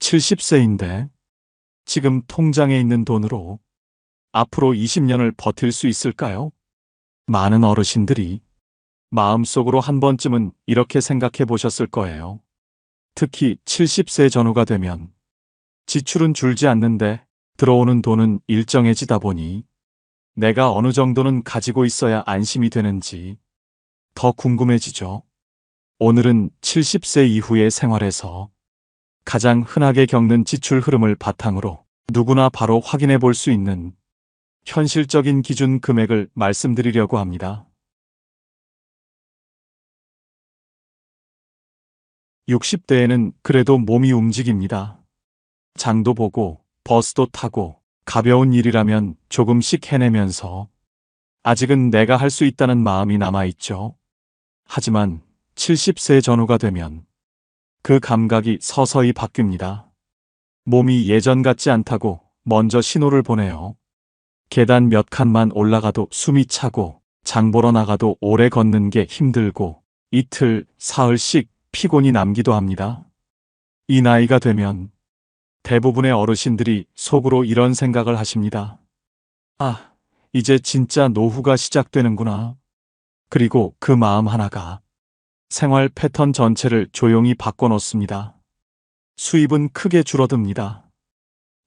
70세인데 지금 통장에 있는 돈으로 앞으로 20년을 버틸 수 있을까요? 많은 어르신들이 마음속으로 한 번쯤은 이렇게 생각해 보셨을 거예요. 특히 70세 전후가 되면 지출은 줄지 않는데 들어오는 돈은 일정해지다 보니 내가 어느 정도는 가지고 있어야 안심이 되는지 더 궁금해지죠. 오늘은 70세 이후의 생활에서 가장 흔하게 겪는 지출 흐름을 바탕으로 누구나 바로 확인해 볼 수 있는 현실적인 기준 금액을 말씀드리려고 합니다. 60대에는 그래도 몸이 움직입니다. 장도 보고 버스도 타고 가벼운 일이라면 조금씩 해내면서 아직은 내가 할 수 있다는 마음이 남아있죠. 하지만 70세 전후가 되면 그 감각이 서서히 바뀝니다. 몸이 예전 같지 않다고 먼저 신호를 보내요. 계단 몇 칸만 올라가도 숨이 차고 장 보러 나가도 오래 걷는 게 힘들고 이틀, 사흘씩 피곤이 남기도 합니다. 이 나이가 되면 대부분의 어르신들이 속으로 이런 생각을 하십니다. 아, 이제 진짜 노후가 시작되는구나. 그리고 그 마음 하나가 생활 패턴 전체를 조용히 바꿔놓습니다. 수입은 크게 줄어듭니다.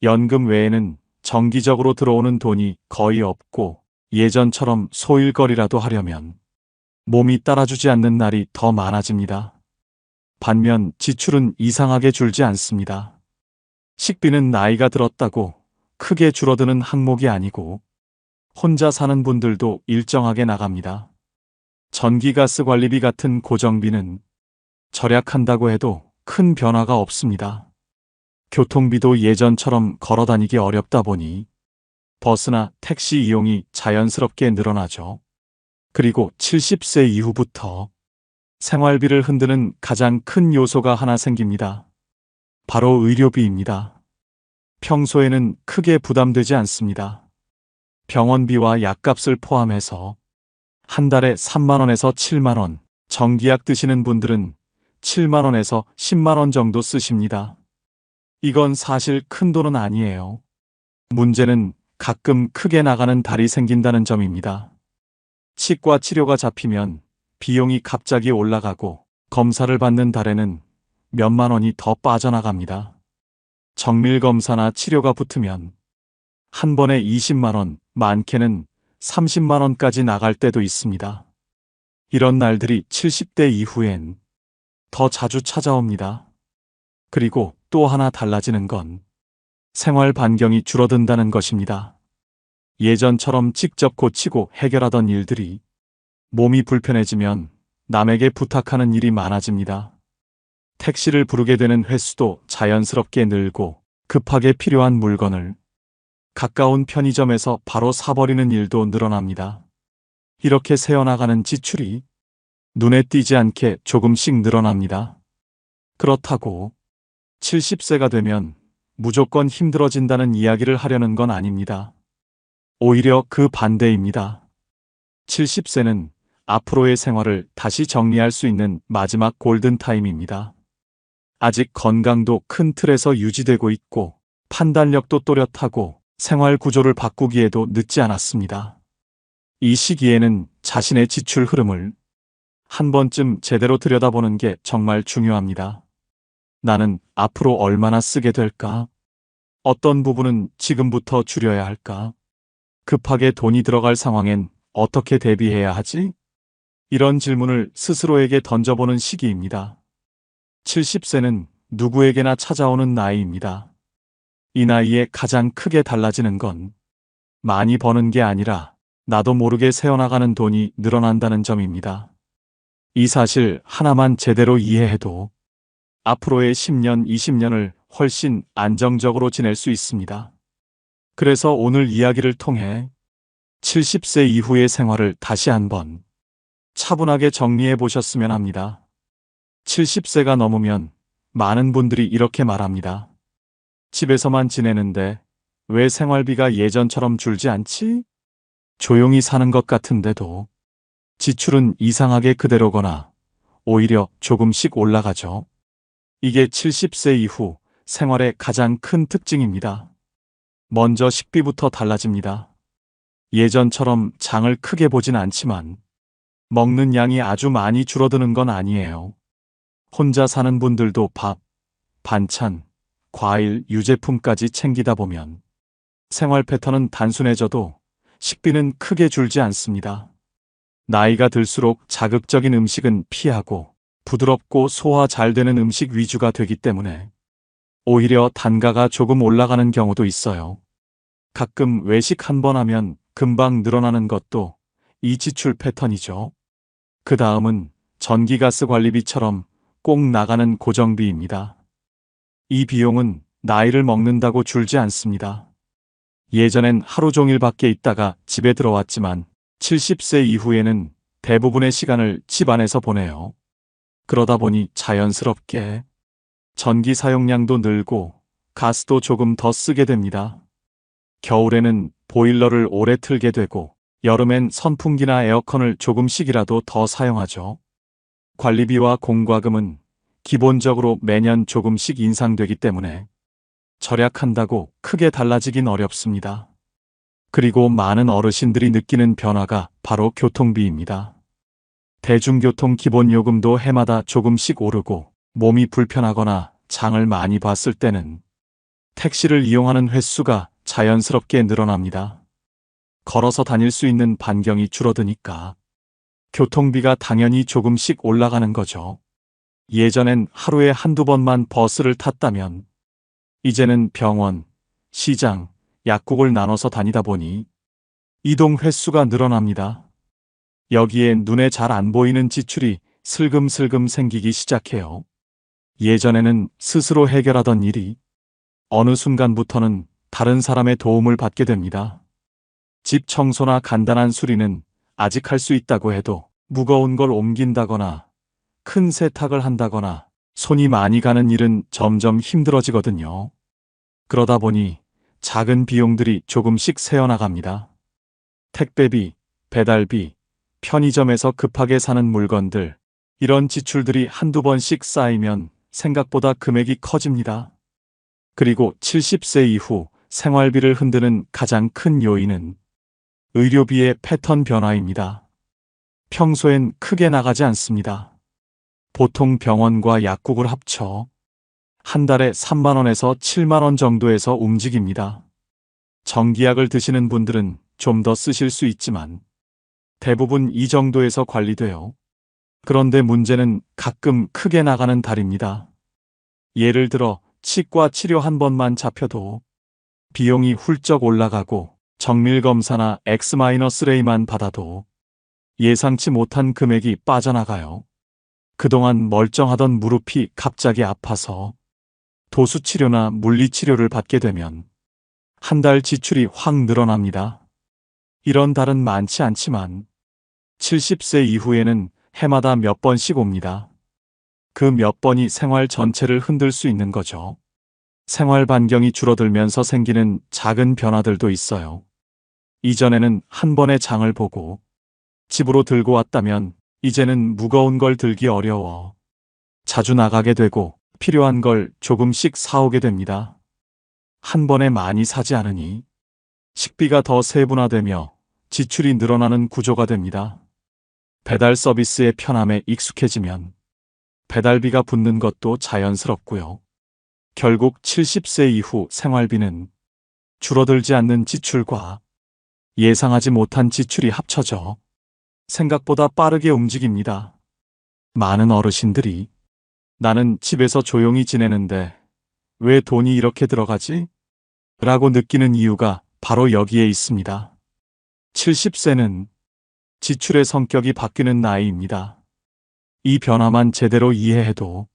연금 외에는 정기적으로 들어오는 돈이 거의 없고 예전처럼 소일거리라도 하려면 몸이 따라주지 않는 날이 더 많아집니다. 반면 지출은 이상하게 줄지 않습니다. 식비는 나이가 들었다고 크게 줄어드는 항목이 아니고 혼자 사는 분들도 일정하게 나갑니다. 전기가스 관리비 같은 고정비는 절약한다고 해도 큰 변화가 없습니다. 교통비도 예전처럼 걸어다니기 어렵다 보니 버스나 택시 이용이 자연스럽게 늘어나죠. 그리고 70세 이후부터 생활비를 흔드는 가장 큰 요소가 하나 생깁니다. 바로 의료비입니다. 평소에는 크게 부담되지 않습니다. 병원비와 약값을 포함해서 한 달에 3만 원에서 7만 원, 정기약 드시는 분들은 7만 원에서 10만 원 정도 쓰십니다. 이건 사실 큰 돈은 아니에요. 문제는 가끔 크게 나가는 달이 생긴다는 점입니다. 치과 치료가 잡히면 비용이 갑자기 올라가고 검사를 받는 달에는 몇만 원이 더 빠져나갑니다. 정밀검사나 치료가 붙으면 한 번에 20만 원, 많게는 30만 원까지 나갈 때도 있습니다. 이런 날들이 70대 이후엔 더 자주 찾아옵니다. 그리고 또 하나 달라지는 건 생활 반경이 줄어든다는 것입니다. 예전처럼 직접 고치고 해결하던 일들이 몸이 불편해지면 남에게 부탁하는 일이 많아집니다. 택시를 부르게 되는 횟수도 자연스럽게 늘고 급하게 필요한 물건을 가까운 편의점에서 바로 사버리는 일도 늘어납니다. 이렇게 새어나가는 지출이 눈에 띄지 않게 조금씩 늘어납니다. 그렇다고 70세가 되면 무조건 힘들어진다는 이야기를 하려는 건 아닙니다. 오히려 그 반대입니다. 70세는 앞으로의 생활을 다시 정리할 수 있는 마지막 골든타임입니다. 아직 건강도 큰 틀에서 유지되고 있고 판단력도 또렷하고 생활 구조를 바꾸기에도 늦지 않았습니다. 이 시기에는 자신의 지출 흐름을 한 번쯤 제대로 들여다보는 게 정말 중요합니다. 나는 앞으로 얼마나 쓰게 될까? 어떤 부분은 지금부터 줄여야 할까? 급하게 돈이 들어갈 상황엔 어떻게 대비해야 하지? 이런 질문을 스스로에게 던져보는 시기입니다. 70세는 누구에게나 찾아오는 나이입니다. 이 나이에 가장 크게 달라지는 건 많이 버는 게 아니라 나도 모르게 새어나가는 돈이 늘어난다는 점입니다. 이 사실 하나만 제대로 이해해도 앞으로의 10년, 20년을 훨씬 안정적으로 지낼 수 있습니다. 그래서 오늘 이야기를 통해 70세 이후의 생활을 다시 한번 차분하게 정리해 보셨으면 합니다. 70세가 넘으면 많은 분들이 이렇게 말합니다. 집에서만 지내는데 왜 생활비가 예전처럼 줄지 않지? 조용히 사는 것 같은데도 지출은 이상하게 그대로거나 오히려 조금씩 올라가죠. 이게 70세 이후 생활의 가장 큰 특징입니다. 먼저 식비부터 달라집니다. 예전처럼 장을 크게 보진 않지만 먹는 양이 아주 많이 줄어드는 건 아니에요. 혼자 사는 분들도 밥, 반찬, 과일, 유제품까지 챙기다 보면 생활 패턴은 단순해져도 식비는 크게 줄지 않습니다. 나이가 들수록 자극적인 음식은 피하고 부드럽고 소화 잘 되는 음식 위주가 되기 때문에 오히려 단가가 조금 올라가는 경우도 있어요. 가끔 외식 한 번 하면 금방 늘어나는 것도 이 지출 패턴이죠. 그 다음은 전기가스 관리비처럼 꼭 나가는 고정비입니다. 이 비용은 나이를 먹는다고 줄지 않습니다. 예전엔 하루 종일 밖에 있다가 집에 들어왔지만 70세 이후에는 대부분의 시간을 집 안에서 보내요. 그러다 보니 자연스럽게 전기 사용량도 늘고 가스도 조금 더 쓰게 됩니다. 겨울에는 보일러를 오래 틀게 되고 여름엔 선풍기나 에어컨을 조금씩이라도 더 사용하죠. 관리비와 공과금은 기본적으로 매년 조금씩 인상되기 때문에 절약한다고 크게 달라지긴 어렵습니다. 그리고 많은 어르신들이 느끼는 변화가 바로 교통비입니다. 대중교통 기본요금도 해마다 조금씩 오르고 몸이 불편하거나 장을 많이 봤을 때는 택시를 이용하는 횟수가 자연스럽게 늘어납니다. 걸어서 다닐 수 있는 반경이 줄어드니까 교통비가 당연히 조금씩 올라가는 거죠. 예전엔 하루에 한두 번만 버스를 탔다면 이제는 병원, 시장, 약국을 나눠서 다니다 보니 이동 횟수가 늘어납니다. 여기에 눈에 잘 안 보이는 지출이 슬금슬금 생기기 시작해요. 예전에는 스스로 해결하던 일이 어느 순간부터는 다른 사람의 도움을 받게 됩니다. 집 청소나 간단한 수리는 아직 할 수 있다고 해도 무거운 걸 옮긴다거나 큰 세탁을 한다거나 손이 많이 가는 일은 점점 힘들어지거든요. 그러다 보니 작은 비용들이 조금씩 새어나갑니다. 택배비, 배달비, 편의점에서 급하게 사는 물건들, 이런 지출들이 한두 번씩 쌓이면 생각보다 금액이 커집니다. 그리고 70세 이후 생활비를 흔드는 가장 큰 요인은 의료비의 패턴 변화입니다. 평소엔 크게 나가지 않습니다. 보통 병원과 약국을 합쳐 한 달에 3만 원에서 7만 원 정도에서 움직입니다. 정기약을 드시는 분들은 좀 더 쓰실 수 있지만 대부분 이 정도에서 관리돼요. 그런데 문제는 가끔 크게 나가는 달입니다. 예를 들어 치과 치료 한 번만 잡혀도 비용이 훌쩍 올라가고 정밀검사나 X-레이만 받아도 예상치 못한 금액이 빠져나가요. 그동안 멀쩡하던 무릎이 갑자기 아파서 도수치료나 물리치료를 받게 되면 한 달 지출이 확 늘어납니다. 이런 달은 많지 않지만 70세 이후에는 해마다 몇 번씩 옵니다. 그 몇 번이 생활 전체를 흔들 수 있는 거죠. 생활 반경이 줄어들면서 생기는 작은 변화들도 있어요. 이전에는 한 번에 장을 보고 집으로 들고 왔다면 이제는 무거운 걸 들기 어려워 자주 나가게 되고 필요한 걸 조금씩 사오게 됩니다. 한 번에 많이 사지 않으니 식비가 더 세분화되며 지출이 늘어나는 구조가 됩니다. 배달 서비스의 편함에 익숙해지면 배달비가 붙는 것도 자연스럽고요. 결국 70세 이후 생활비는 줄어들지 않는 지출과 예상하지 못한 지출이 합쳐져 생각보다 빠르게 움직입니다. 많은 어르신들이 나는 집에서 조용히 지내는데 왜 돈이 이렇게 들어가지? 라고 느끼는 이유가 바로 여기에 있습니다. 70세는 지출의 성격이 바뀌는 나이입니다. 이 변화만 제대로 이해해도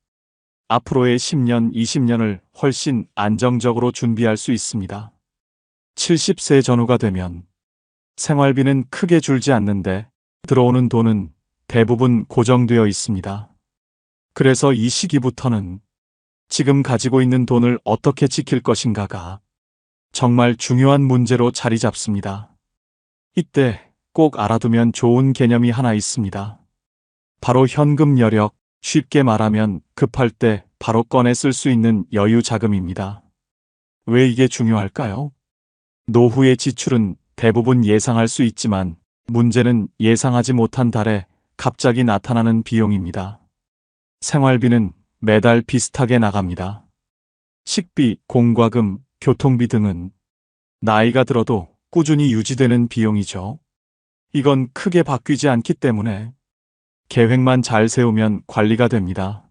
앞으로의 10년, 20년을 훨씬 안정적으로 준비할 수 있습니다. 70세 전후가 되면 생활비는 크게 줄지 않는데 들어오는 돈은 대부분 고정되어 있습니다. 그래서 이 시기부터는 지금 가지고 있는 돈을 어떻게 지킬 것인가가 정말 중요한 문제로 자리 잡습니다. 이때 꼭 알아두면 좋은 개념이 하나 있습니다. 바로 현금 여력, 쉽게 말하면 급할 때 바로 꺼내 쓸 수 있는 여유 자금입니다. 왜 이게 중요할까요? 노후의 지출은 대부분 예상할 수 있지만 문제는 예상하지 못한 달에 갑자기 나타나는 비용입니다. 생활비는 매달 비슷하게 나갑니다. 식비, 공과금, 교통비 등은 나이가 들어도 꾸준히 유지되는 비용이죠. 이건 크게 바뀌지 않기 때문에 계획만 잘 세우면 관리가 됩니다.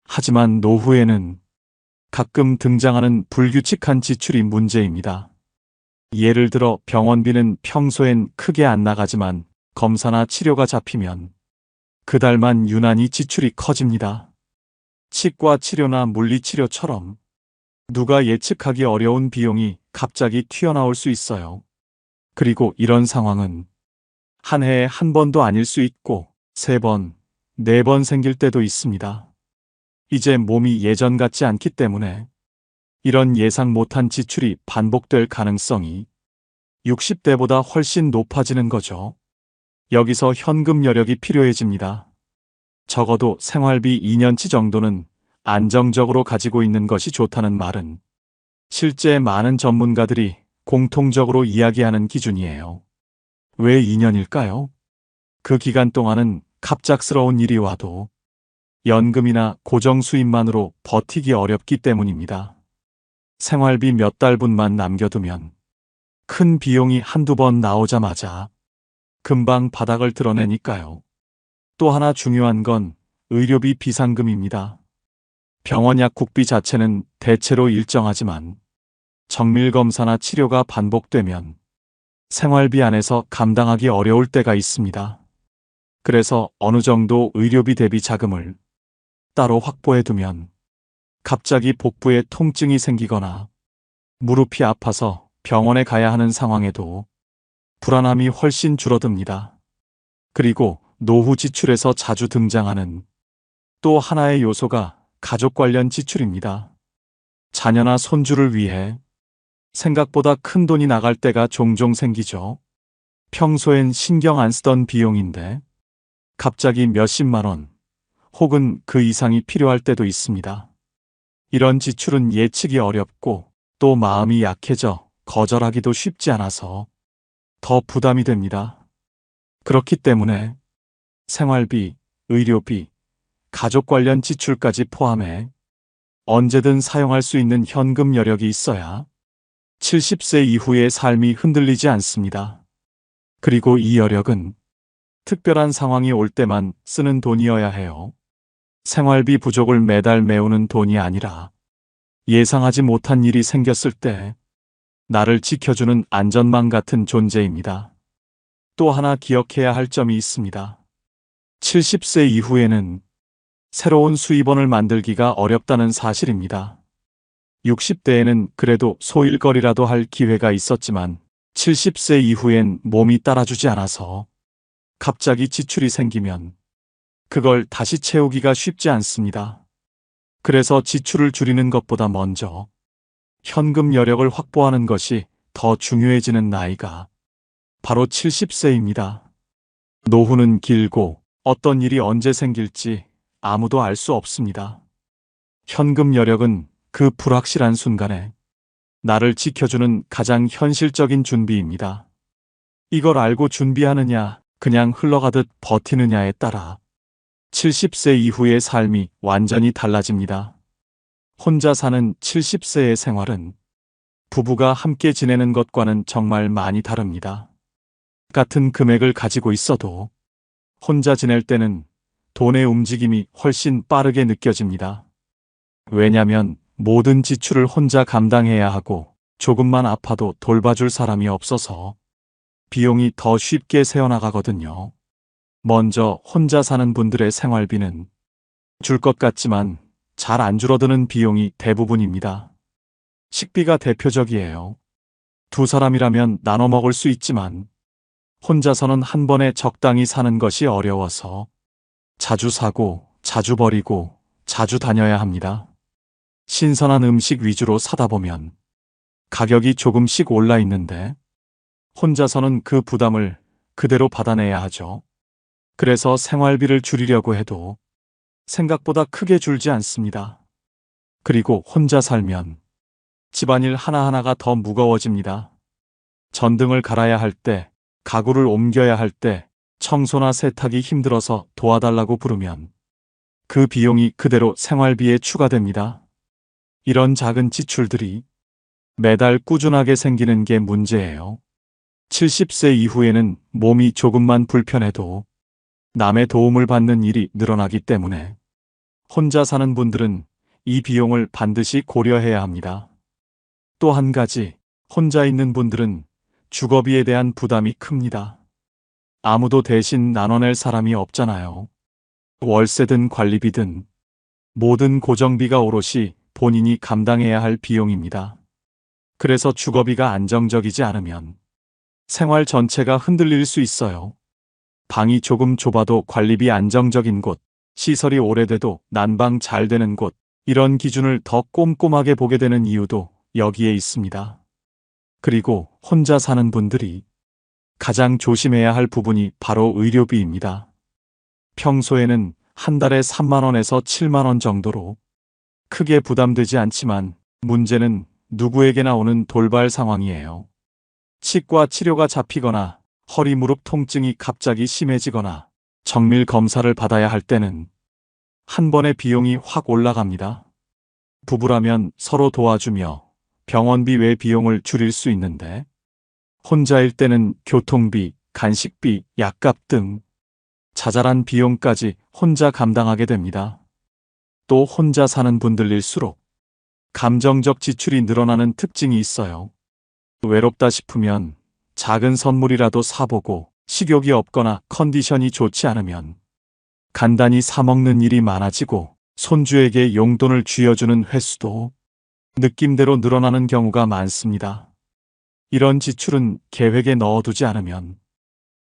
하지만 노후에는 가끔 등장하는 불규칙한 지출이 문제입니다. 예를 들어 병원비는 평소엔 크게 안 나가지만 검사나 치료가 잡히면 그달만 유난히 지출이 커집니다. 치과 치료나 물리치료처럼 누가 예측하기 어려운 비용이 갑자기 튀어나올 수 있어요. 그리고 이런 상황은 한 해에 한 번도 아닐 수 있고 3번, 4번 생길 때도 있습니다. 이제 몸이 예전 같지 않기 때문에 이런 예상 못한 지출이 반복될 가능성이 60대보다 훨씬 높아지는 거죠. 여기서 현금 여력이 필요해집니다. 적어도 생활비 2년치 정도는 안정적으로 가지고 있는 것이 좋다는 말은 실제 많은 전문가들이 공통적으로 이야기하는 기준이에요. 왜 2년일까요? 그 기간 동안은 갑작스러운 일이 와도 연금이나 고정 수입만으로 버티기 어렵기 때문입니다. 생활비 몇 달분만 남겨두면 큰 비용이 한두 번 나오자마자 금방 바닥을 드러내니까요. 또 하나 중요한 건 의료비 비상금입니다. 병원 약국비 자체는 대체로 일정하지만 정밀검사나 치료가 반복되면 생활비 안에서 감당하기 어려울 때가 있습니다. 그래서 어느 정도 의료비 대비 자금을 따로 확보해두면 갑자기 복부에 통증이 생기거나 무릎이 아파서 병원에 가야 하는 상황에도 불안함이 훨씬 줄어듭니다. 그리고 노후 지출에서 자주 등장하는 또 하나의 요소가 가족 관련 지출입니다. 자녀나 손주를 위해 생각보다 큰 돈이 나갈 때가 종종 생기죠. 평소엔 신경 안 쓰던 비용인데 갑자기 몇십만 원 혹은 그 이상이 필요할 때도 있습니다. 이런 지출은 예측이 어렵고 또 마음이 약해져 거절하기도 쉽지 않아서 더 부담이 됩니다. 그렇기 때문에 생활비, 의료비, 가족 관련 지출까지 포함해 언제든 사용할 수 있는 현금 여력이 있어야 70세 이후의 삶이 흔들리지 않습니다. 그리고 이 여력은 특별한 상황이 올 때만 쓰는 돈이어야 해요. 생활비 부족을 매달 메우는 돈이 아니라 예상하지 못한 일이 생겼을 때 나를 지켜주는 안전망 같은 존재입니다. 또 하나 기억해야 할 점이 있습니다. 70세 이후에는 새로운 수입원을 만들기가 어렵다는 사실입니다. 60대에는 그래도 소일거리라도 할 기회가 있었지만 70세 이후엔 몸이 따라주지 않아서 갑자기 지출이 생기면 그걸 다시 채우기가 쉽지 않습니다. 그래서 지출을 줄이는 것보다 먼저 현금 여력을 확보하는 것이 더 중요해지는 나이가 바로 70세입니다. 노후는 길고 어떤 일이 언제 생길지 아무도 알 수 없습니다. 현금 여력은 그 불확실한 순간에 나를 지켜주는 가장 현실적인 준비입니다. 이걸 알고 준비하느냐, 그냥 흘러가듯 버티느냐에 따라 70세 이후의 삶이 완전히 달라집니다. 혼자 사는 70세의 생활은 부부가 함께 지내는 것과는 정말 많이 다릅니다. 같은 금액을 가지고 있어도 혼자 지낼 때는 돈의 움직임이 훨씬 빠르게 느껴집니다. 왜냐면 모든 지출을 혼자 감당해야 하고 조금만 아파도 돌봐줄 사람이 없어서 비용이 더 쉽게 새어나가거든요. 먼저 혼자 사는 분들의 생활비는 줄 것 같지만 잘 안 줄어드는 비용이 대부분입니다. 식비가 대표적이에요. 두 사람이라면 나눠 먹을 수 있지만 혼자서는 한 번에 적당히 사는 것이 어려워서 자주 사고 자주 버리고 자주 다녀야 합니다. 신선한 음식 위주로 사다 보면 가격이 조금씩 올라 있는데 혼자서는 그 부담을 그대로 받아내야 하죠. 그래서 생활비를 줄이려고 해도 생각보다 크게 줄지 않습니다. 그리고 혼자 살면 집안일 하나하나가 더 무거워집니다. 전등을 갈아야 할 때, 가구를 옮겨야 할 때, 청소나 세탁이 힘들어서 도와달라고 부르면 그 비용이 그대로 생활비에 추가됩니다. 이런 작은 지출들이 매달 꾸준하게 생기는 게 문제예요. 70세 이후에는 몸이 조금만 불편해도 남의 도움을 받는 일이 늘어나기 때문에 혼자 사는 분들은 이 비용을 반드시 고려해야 합니다. 또 한 가지, 혼자 있는 분들은 주거비에 대한 부담이 큽니다. 아무도 대신 나눠낼 사람이 없잖아요. 월세든 관리비든 모든 고정비가 오롯이 본인이 감당해야 할 비용입니다. 그래서 주거비가 안정적이지 않으면 생활 전체가 흔들릴 수 있어요. 방이 조금 좁아도 관리비 안정적인 곳, 시설이 오래돼도 난방 잘 되는 곳, 이런 기준을 더 꼼꼼하게 보게 되는 이유도 여기에 있습니다. 그리고 혼자 사는 분들이 가장 조심해야 할 부분이 바로 의료비입니다. 평소에는 한 달에 3만 원에서 7만 원 정도로 크게 부담되지 않지만 문제는 누구에게나 오는 돌발 상황이에요. 치과 치료가 잡히거나 허리 무릎 통증이 갑자기 심해지거나 정밀 검사를 받아야 할 때는 한 번에 비용이 확 올라갑니다. 부부라면 서로 도와주며 병원비 외 비용을 줄일 수 있는데 혼자일 때는 교통비, 간식비, 약값 등 자잘한 비용까지 혼자 감당하게 됩니다. 또 혼자 사는 분들일수록 감정적 지출이 늘어나는 특징이 있어요. 외롭다 싶으면 작은 선물이라도 사보고 식욕이 없거나 컨디션이 좋지 않으면 간단히 사먹는 일이 많아지고 손주에게 용돈을 쥐어주는 횟수도 느낌대로 늘어나는 경우가 많습니다. 이런 지출은 계획에 넣어두지 않으면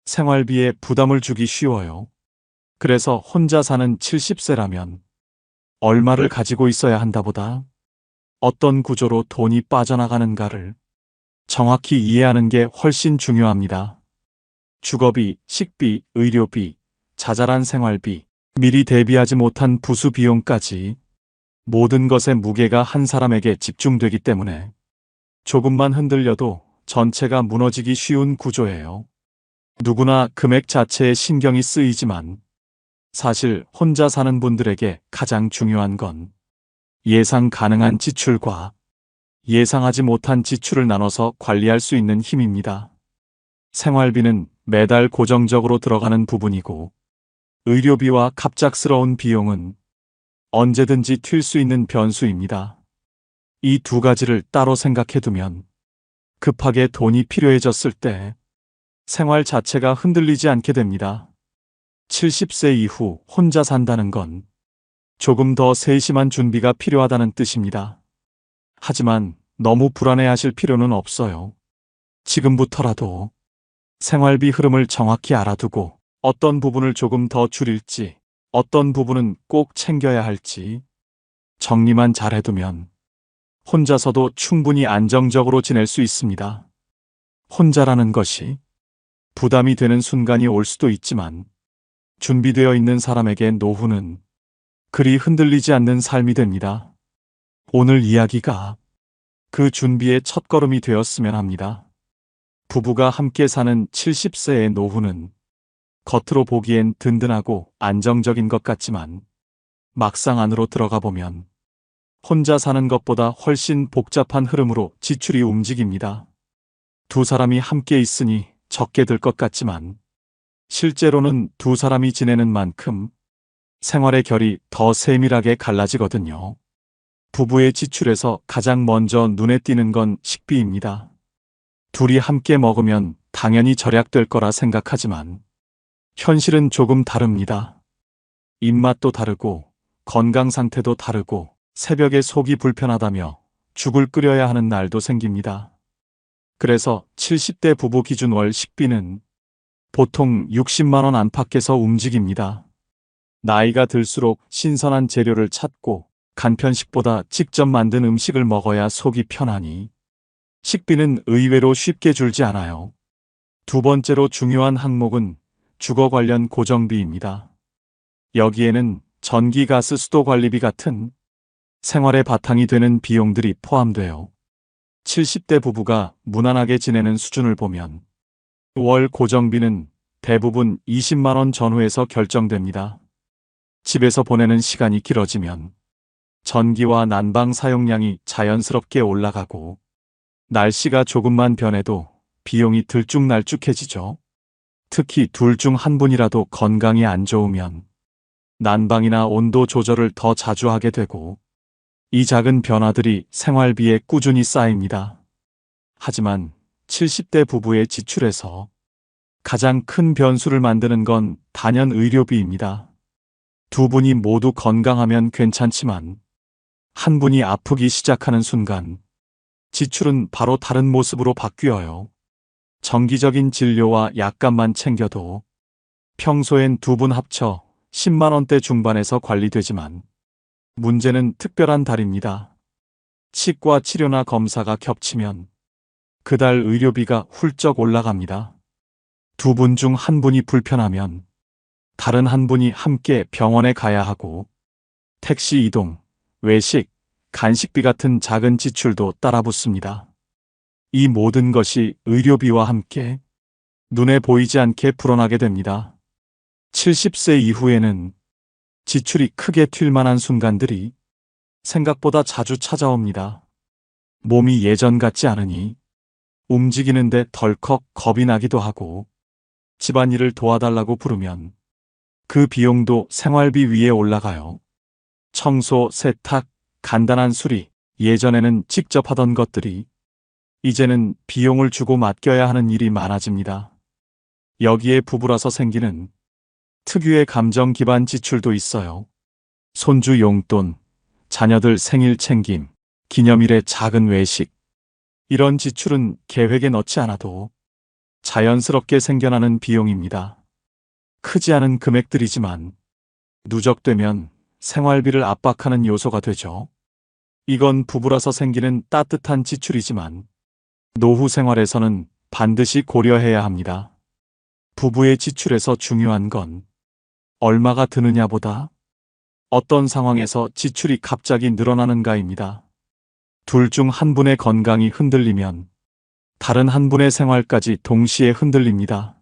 생활비에 부담을 주기 쉬워요. 그래서 혼자 사는 70세라면 얼마를 가지고 있어야 한다보다 어떤 구조로 돈이 빠져나가는가를 정확히 이해하는 게 훨씬 중요합니다. 주거비, 식비, 의료비, 자잘한 생활비, 미리 대비하지 못한 부수 비용까지 모든 것의 무게가 한 사람에게 집중되기 때문에 조금만 흔들려도 전체가 무너지기 쉬운 구조예요. 누구나 금액 자체에 신경이 쓰이지만 사실 혼자 사는 분들에게 가장 중요한 건 예상 가능한 지출과 예상하지 못한 지출을 나눠서 관리할 수 있는 힘입니다. 생활비는 매달 고정적으로 들어가는 부분이고 의료비와 갑작스러운 비용은 언제든지 튈 수 있는 변수입니다. 이 두 가지를 따로 생각해두면 급하게 돈이 필요해졌을 때 생활 자체가 흔들리지 않게 됩니다. 70세 이후 혼자 산다는 건 조금 더 세심한 준비가 필요하다는 뜻입니다. 하지만 너무 불안해하실 필요는 없어요. 지금부터라도 생활비 흐름을 정확히 알아두고 어떤 부분을 조금 더 줄일지, 어떤 부분은 꼭 챙겨야 할지 정리만 잘해두면 혼자서도 충분히 안정적으로 지낼 수 있습니다. 혼자라는 것이 부담이 되는 순간이 올 수도 있지만 준비되어 있는 사람에게 노후는 그리 흔들리지 않는 삶이 됩니다. 오늘 이야기가 그 준비의 첫걸음이 되었으면 합니다. 부부가 함께 사는 70세의 노후는 겉으로 보기엔 든든하고 안정적인 것 같지만 막상 안으로 들어가 보면 혼자 사는 것보다 훨씬 복잡한 흐름으로 지출이 움직입니다. 두 사람이 함께 있으니 적게 들 것 같지만 실제로는 두 사람이 지내는 만큼 생활의 결이 더 세밀하게 갈라지거든요. 부부의 지출에서 가장 먼저 눈에 띄는 건 식비입니다. 둘이 함께 먹으면 당연히 절약될 거라 생각하지만 현실은 조금 다릅니다. 입맛도 다르고 건강 상태도 다르고 새벽에 속이 불편하다며 죽을 끓여야 하는 날도 생깁니다. 그래서 70대 부부 기준 월 식비는 보통 60만 원 안팎에서 움직입니다. 나이가 들수록 신선한 재료를 찾고 간편식보다 직접 만든 음식을 먹어야 속이 편하니 식비는 의외로 쉽게 줄지 않아요. 두 번째로 중요한 항목은 주거 관련 고정비입니다. 여기에는 전기, 가스, 수도 관리비 같은 생활의 바탕이 되는 비용들이 포함돼요. 70대 부부가 무난하게 지내는 수준을 보면 월 고정비는 대부분 20만 원 전후에서 결정됩니다. 집에서 보내는 시간이 길어지면 전기와 난방 사용량이 자연스럽게 올라가고 날씨가 조금만 변해도 비용이 들쭉날쭉해지죠. 특히 둘 중 한 분이라도 건강이 안 좋으면 난방이나 온도 조절을 더 자주 하게 되고 이 작은 변화들이 생활비에 꾸준히 쌓입니다. 하지만 70대 부부의 지출에서 가장 큰 변수를 만드는 건 단연 의료비입니다. 두 분이 모두 건강하면 괜찮지만 한 분이 아프기 시작하는 순간 지출은 바로 다른 모습으로 바뀌어요. 정기적인 진료와 약값만 챙겨도 평소엔 두 분 합쳐 10만 원대 중반에서 관리되지만 문제는 특별한 달입니다. 치과 치료나 검사가 겹치면 그달 의료비가 훌쩍 올라갑니다. 두 분 중 한 분이 불편하면 다른 한 분이 함께 병원에 가야 하고 택시 이동, 외식, 간식비 같은 작은 지출도 따라 붙습니다. 이 모든 것이 의료비와 함께 눈에 보이지 않게 불어나게 됩니다. 70세 이후에는 지출이 크게 튈 만한 순간들이 생각보다 자주 찾아옵니다. 몸이 예전 같지 않으니 움직이는데 덜컥 겁이 나기도 하고 집안일을 도와달라고 부르면 그 비용도 생활비 위에 올라가요. 청소, 세탁, 간단한 수리, 예전에는 직접 하던 것들이 이제는 비용을 주고 맡겨야 하는 일이 많아집니다. 여기에 부부라서 생기는 특유의 감정 기반 지출도 있어요. 손주 용돈, 자녀들 생일 챙김, 기념일의 작은 외식. 이런 지출은 계획에 넣지 않아도 자연스럽게 생겨나는 비용입니다. 크지 않은 금액들이지만 누적되면 생활비를 압박하는 요소가 되죠. 이건 부부라서 생기는 따뜻한 지출이지만 노후 생활에서는 반드시 고려해야 합니다. 부부의 지출에서 중요한 건 얼마가 드느냐보다 어떤 상황에서 지출이 갑자기 늘어나는가입니다. 둘 중 한 분의 건강이 흔들리면 다른 한 분의 생활까지 동시에 흔들립니다.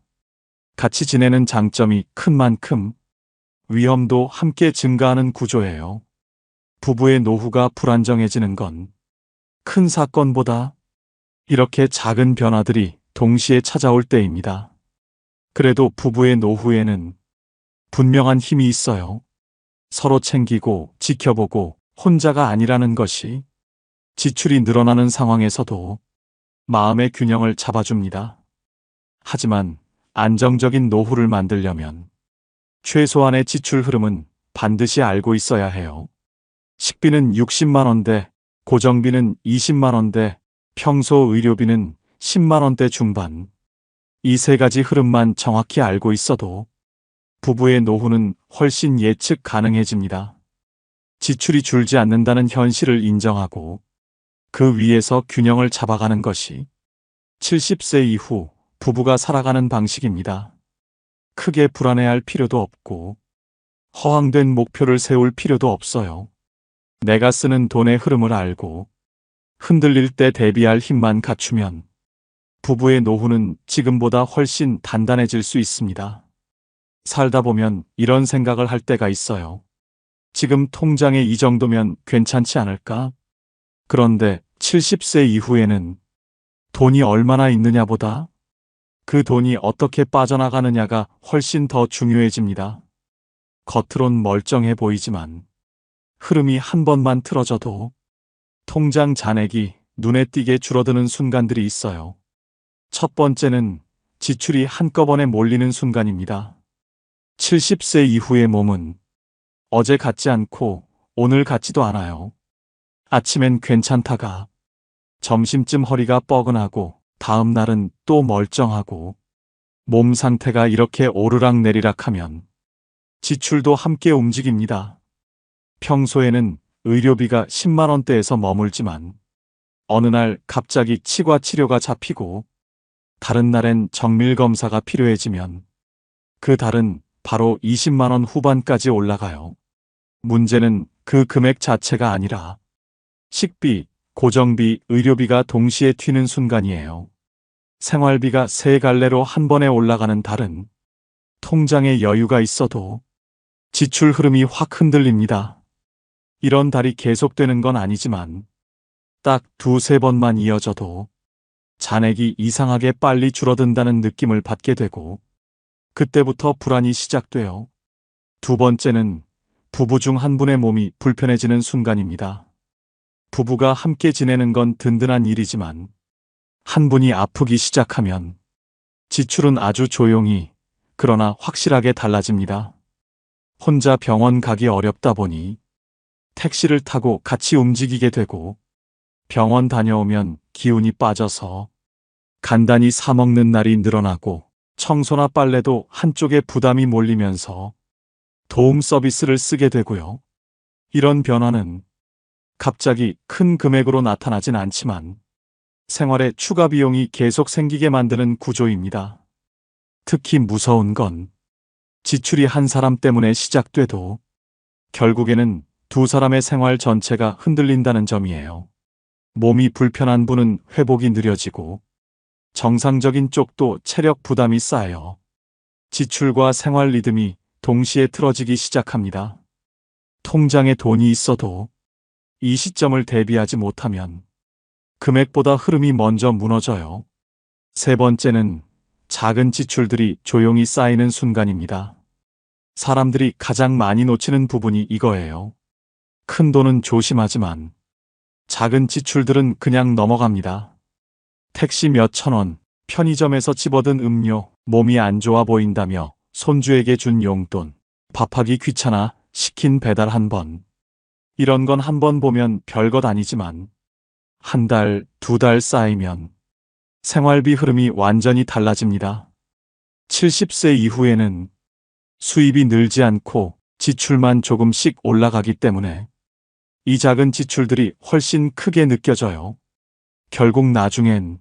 같이 지내는 장점이 큰 만큼 위험도 함께 증가하는 구조예요. 부부의 노후가 불안정해지는 건 큰 사건보다 이렇게 작은 변화들이 동시에 찾아올 때입니다. 그래도 부부의 노후에는 분명한 힘이 있어요. 서로 챙기고 지켜보고 혼자가 아니라는 것이 지출이 늘어나는 상황에서도 마음의 균형을 잡아줍니다. 하지만 안정적인 노후를 만들려면 최소한의 지출 흐름은 반드시 알고 있어야 해요. 식비는 60만 원대, 고정비는 20만 원대, 평소 의료비는 10만 원대 중반. 이 세 가지 흐름만 정확히 알고 있어도 부부의 노후는 훨씬 예측 가능해집니다. 지출이 줄지 않는다는 현실을 인정하고 그 위에서 균형을 잡아가는 것이 70세 이후 부부가 살아가는 방식입니다. 크게 불안해할 필요도 없고 허황된 목표를 세울 필요도 없어요. 내가 쓰는 돈의 흐름을 알고 흔들릴 때 대비할 힘만 갖추면 부부의 노후는 지금보다 훨씬 단단해질 수 있습니다. 살다 보면 이런 생각을 할 때가 있어요. 지금 통장에 이 정도면 괜찮지 않을까? 그런데 70세 이후에는 돈이 얼마나 있느냐보다 그 돈이 어떻게 빠져나가느냐가 훨씬 더 중요해집니다. 겉으론 멀쩡해 보이지만 흐름이 한 번만 틀어져도 통장 잔액이 눈에 띄게 줄어드는 순간들이 있어요. 첫 번째는 지출이 한꺼번에 몰리는 순간입니다. 70세 이후의 몸은 어제 같지 않고 오늘 같지도 않아요. 아침엔 괜찮다가 점심쯤 허리가 뻐근하고 다음 날은 또 멀쩡하고 몸 상태가 이렇게 오르락내리락 하면 지출도 함께 움직입니다. 평소에는 의료비가 10만 원대에서 머물지만 어느 날 갑자기 치과 치료가 잡히고 다른 날엔 정밀 검사가 필요해지면 그 달은 바로 20만 원 후반까지 올라가요. 문제는 그 금액 자체가 아니라 식비, 고정비, 의료비가 동시에 튀는 순간이에요. 생활비가 세 갈래로 한 번에 올라가는 달은 통장에 여유가 있어도 지출 흐름이 확 흔들립니다. 이런 달이 계속되는 건 아니지만 딱 두세 번만 이어져도 잔액이 이상하게 빨리 줄어든다는 느낌을 받게 되고 그때부터 불안이 시작돼요. 두 번째는 부부 중 한 분의 몸이 불편해지는 순간입니다. 부부가 함께 지내는 건 든든한 일이지만 한 분이 아프기 시작하면 지출은 아주 조용히 그러나 확실하게 달라집니다. 혼자 병원 가기 어렵다 보니 택시를 타고 같이 움직이게 되고 병원 다녀오면 기운이 빠져서 간단히 사 먹는 날이 늘어나고 청소나 빨래도 한쪽에 부담이 몰리면서 도움 서비스를 쓰게 되고요. 이런 변화는 갑자기 큰 금액으로 나타나진 않지만 생활에 추가 비용이 계속 생기게 만드는 구조입니다. 특히 무서운 건 지출이 한 사람 때문에 시작돼도 결국에는 두 사람의 생활 전체가 흔들린다는 점이에요. 몸이 불편한 분은 회복이 느려지고 정상적인 쪽도 체력 부담이 쌓여 지출과 생활 리듬이 동시에 틀어지기 시작합니다. 통장에 돈이 있어도 이 시점을 대비하지 못하면 금액보다 흐름이 먼저 무너져요. 세 번째는 작은 지출들이 조용히 쌓이는 순간입니다. 사람들이 가장 많이 놓치는 부분이 이거예요. 큰 돈은 조심하지만 작은 지출들은 그냥 넘어갑니다. 택시 몇천 원, 편의점에서 집어든 음료, 몸이 안 좋아 보인다며 손주에게 준 용돈, 밥하기 귀찮아 시킨 배달 한 번. 이런 건 한 번 보면 별것 아니지만 한 달, 두 달 쌓이면 생활비 흐름이 완전히 달라집니다. 70세 이후에는 수입이 늘지 않고 지출만 조금씩 올라가기 때문에 이 작은 지출들이 훨씬 크게 느껴져요. 결국 나중엔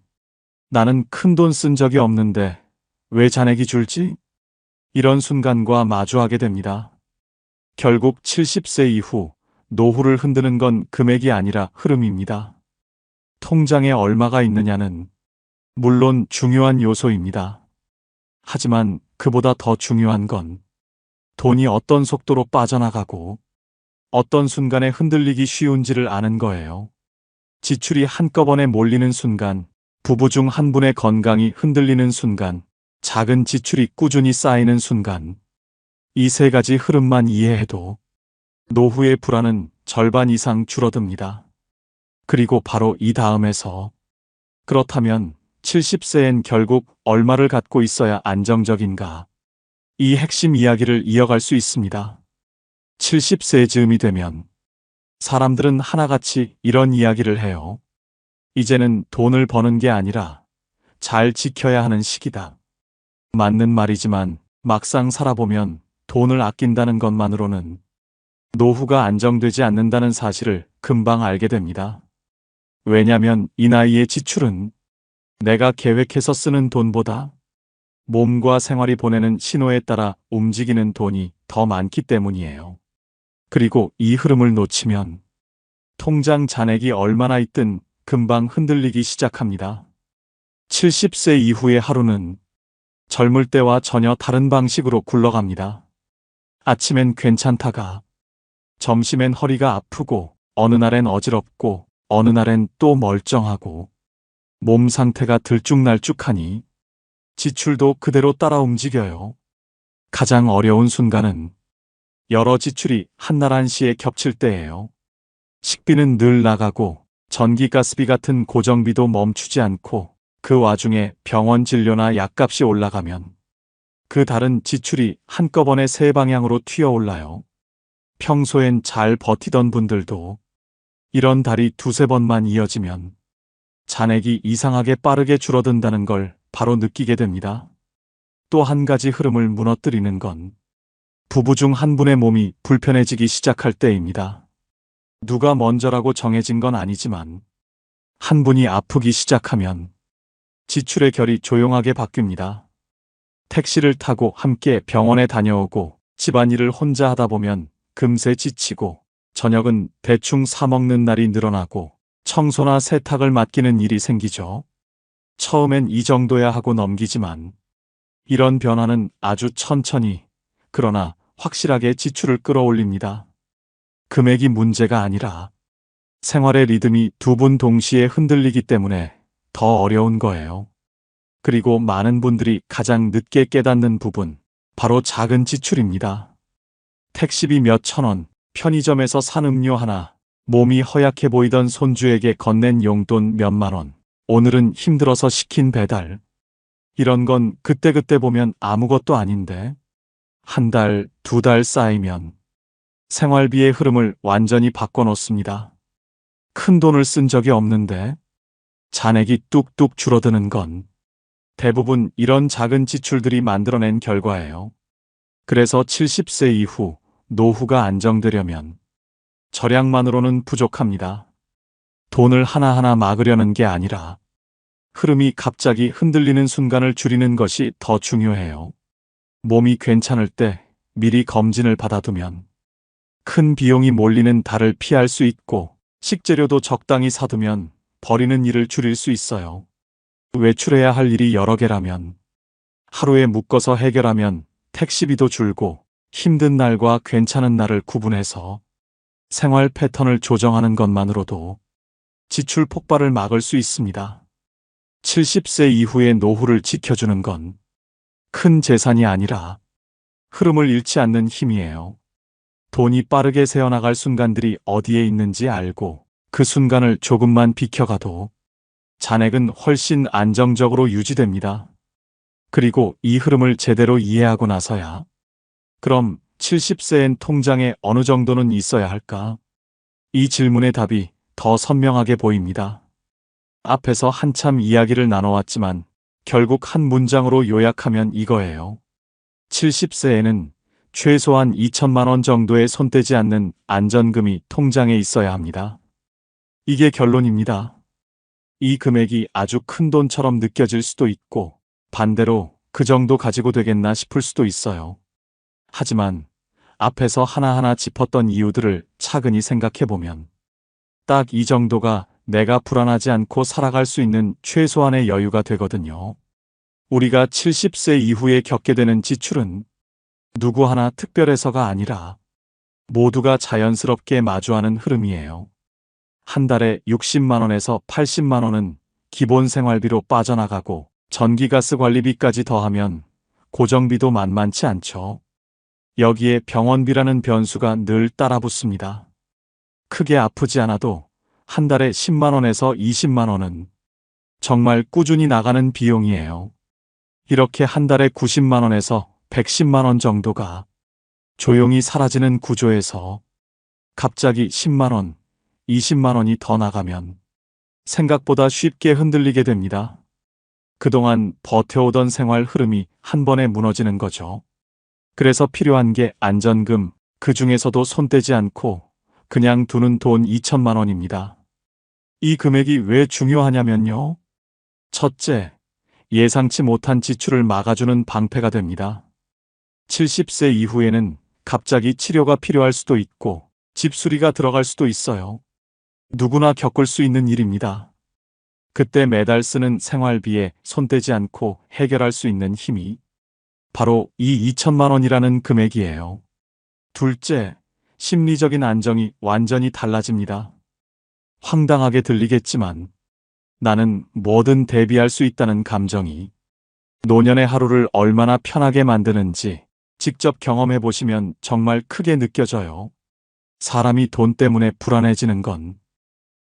나는 큰돈 쓴 적이 없는데 왜 잔액이 줄지? 이런 순간과 마주하게 됩니다. 결국 70세 이후 노후를 흔드는 건 금액이 아니라 흐름입니다. 통장에 얼마가 있느냐는 물론 중요한 요소입니다. 하지만 그보다 더 중요한 건 돈이 어떤 속도로 빠져나가고 어떤 순간에 흔들리기 쉬운지를 아는 거예요. 지출이 한꺼번에 몰리는 순간, 부부 중 한 분의 건강이 흔들리는 순간, 작은 지출이 꾸준히 쌓이는 순간, 이 세 가지 흐름만 이해해도 노후의 불안은 절반 이상 줄어듭니다. 그리고 바로 이 다음에서 그렇다면 70세엔 결국 얼마를 갖고 있어야 안정적인가? 이 핵심 이야기를 이어갈 수 있습니다. 70세 즈음이 되면 사람들은 하나같이 이런 이야기를 해요. 이제는 돈을 버는 게 아니라 잘 지켜야 하는 시기다. 맞는 말이지만 막상 살아보면 돈을 아낀다는 것만으로는 노후가 안정되지 않는다는 사실을 금방 알게 됩니다. 왜냐면 이 나이의 지출은 내가 계획해서 쓰는 돈보다 몸과 생활이 보내는 신호에 따라 움직이는 돈이 더 많기 때문이에요. 그리고 이 흐름을 놓치면 통장 잔액이 얼마나 있든 금방 흔들리기 시작합니다. 70세 이후의 하루는 젊을 때와 전혀 다른 방식으로 굴러갑니다. 아침엔 괜찮다가 점심엔 허리가 아프고 어느 날엔 어지럽고 어느 날엔 또 멀쩡하고 몸 상태가 들쭉날쭉하니 지출도 그대로 따라 움직여요. 가장 어려운 순간은 여러 지출이 한날 한시에 겹칠 때예요. 식비는 늘 나가고 전기가스비 같은 고정비도 멈추지 않고 그 와중에 병원 진료나 약값이 올라가면 그 다른 지출이 한꺼번에 세 방향으로 튀어올라요. 평소엔 잘 버티던 분들도 이런 달이 두세 번만 이어지면 잔액이 이상하게 빠르게 줄어든다는 걸 바로 느끼게 됩니다. 또 한 가지 흐름을 무너뜨리는 건 부부 중 한 분의 몸이 불편해지기 시작할 때입니다. 누가 먼저라고 정해진 건 아니지만 한 분이 아프기 시작하면 지출의 결이 조용하게 바뀝니다. 택시를 타고 함께 병원에 다녀오고 집안일을 혼자 하다 보면 금세 지치고 저녁은 대충 사 먹는 날이 늘어나고 청소나 세탁을 맡기는 일이 생기죠. 처음엔 이 정도야 하고 넘기지만 이런 변화는 아주 천천히, 그러나 확실하게 지출을 끌어올립니다. 금액이 문제가 아니라 생활의 리듬이 두 분 동시에 흔들리기 때문에 더 어려운 거예요. 그리고 많은 분들이 가장 늦게 깨닫는 부분, 바로 작은 지출입니다. 택시비 몇천 원, 편의점에서 산 음료 하나, 몸이 허약해 보이던 손주에게 건넨 용돈 몇만 원, 오늘은 힘들어서 시킨 배달. 이런 건 그때그때 보면 아무것도 아닌데 한 달, 두 달 쌓이면 생활비의 흐름을 완전히 바꿔놓습니다. 큰 돈을 쓴 적이 없는데 잔액이 뚝뚝 줄어드는 건 대부분 이런 작은 지출들이 만들어낸 결과예요. 그래서 70세 이후 노후가 안정되려면 절약만으로는 부족합니다. 돈을 하나하나 막으려는 게 아니라 흐름이 갑자기 흔들리는 순간을 줄이는 것이 더 중요해요. 몸이 괜찮을 때 미리 검진을 받아두면 큰 비용이 몰리는 달을 피할 수 있고, 식재료도 적당히 사두면 버리는 일을 줄일 수 있어요. 외출해야 할 일이 여러 개라면 하루에 묶어서 해결하면 택시비도 줄고, 힘든 날과 괜찮은 날을 구분해서 생활 패턴을 조정하는 것만으로도 지출 폭발을 막을 수 있습니다. 70세 이후의 노후를 지켜주는 건 큰 재산이 아니라 흐름을 잃지 않는 힘이에요. 돈이 빠르게 새어나갈 순간들이 어디에 있는지 알고 그 순간을 조금만 비켜가도 잔액은 훨씬 안정적으로 유지됩니다. 그리고 이 흐름을 제대로 이해하고 나서야 그럼 70세엔 통장에 어느 정도는 있어야 할까? 이 질문의 답이 더 선명하게 보입니다. 앞에서 한참 이야기를 나눠왔지만 결국 한 문장으로 요약하면 이거예요. 70세에는 최소한 2천만 원 정도의 손대지 않는 안전금이 통장에 있어야 합니다. 이게 결론입니다. 이 금액이 아주 큰 돈처럼 느껴질 수도 있고 반대로 그 정도 가지고 되겠나 싶을 수도 있어요. 하지만 앞에서 하나하나 짚었던 이유들을 차근히 생각해보면 딱 이 정도가 내가 불안하지 않고 살아갈 수 있는 최소한의 여유가 되거든요. 우리가 70세 이후에 겪게 되는 지출은 누구 하나 특별해서가 아니라 모두가 자연스럽게 마주하는 흐름이에요. 한 달에 60만 원에서 80만 원은 기본 생활비로 빠져나가고 전기가스 관리비까지 더하면 고정비도 만만치 않죠. 여기에 병원비라는 변수가 늘 따라붙습니다. 크게 아프지 않아도 한 달에 10만 원에서 20만 원은 정말 꾸준히 나가는 비용이에요. 이렇게 한 달에 90만 원에서 110만 원 정도가 조용히 사라지는 구조에서 갑자기 10만 원, 20만 원이 더 나가면 생각보다 쉽게 흔들리게 됩니다. 그동안 버텨오던 생활 흐름이 한 번에 무너지는 거죠. 그래서 필요한 게 안전금, 그 중에서도 손대지 않고 그냥 두는 돈 2천만 원입니다. 이 금액이 왜 중요하냐면요. 첫째, 예상치 못한 지출을 막아주는 방패가 됩니다. 70세 이후에는 갑자기 치료가 필요할 수도 있고 집수리가 들어갈 수도 있어요. 누구나 겪을 수 있는 일입니다. 그때 매달 쓰는 생활비에 손대지 않고 해결할 수 있는 힘이 바로 이 2천만 원이라는 금액이에요. 둘째, 심리적인 안정이 완전히 달라집니다. 황당하게 들리겠지만 나는 뭐든 대비할 수 있다는 감정이 노년의 하루를 얼마나 편하게 만드는지 직접 경험해 보시면 정말 크게 느껴져요. 사람이 돈 때문에 불안해지는 건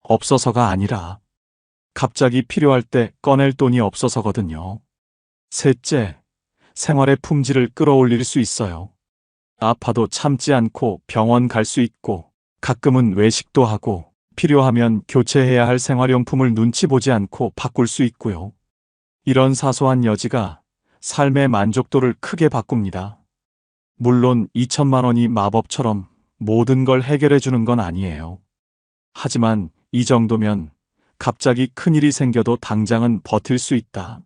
없어서가 아니라 갑자기 필요할 때 꺼낼 돈이 없어서거든요. 셋째, 생활의 품질을 끌어올릴 수 있어요. 아파도 참지 않고 병원 갈 수 있고 가끔은 외식도 하고 필요하면 교체해야 할 생활용품을 눈치 보지 않고 바꿀 수 있고요. 이런 사소한 여지가 삶의 만족도를 크게 바꿉니다. 물론 2천만 원이 마법처럼 모든 걸 해결해 주는 건 아니에요. 하지만 이 정도면 갑자기 큰일이 생겨도 당장은 버틸 수 있다.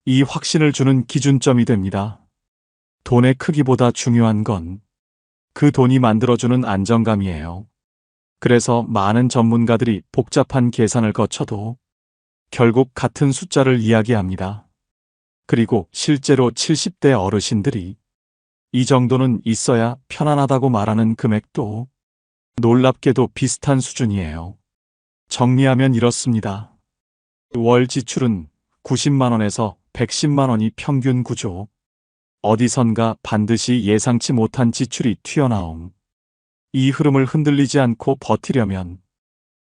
이 확신을 주는 기준점이 됩니다. 돈의 크기보다 중요한 건 그 돈이 만들어주는 안정감이에요. 그래서 많은 전문가들이 복잡한 계산을 거쳐도 결국 같은 숫자를 이야기합니다. 그리고 실제로 70대 어르신들이 이 정도는 있어야 편안하다고 말하는 금액도 놀랍게도 비슷한 수준이에요. 정리하면 이렇습니다. 월 지출은 90만 원에서 110만 원이 평균 구조. 어디선가 반드시 예상치 못한 지출이 튀어나옴. 이 흐름을 흔들리지 않고 버티려면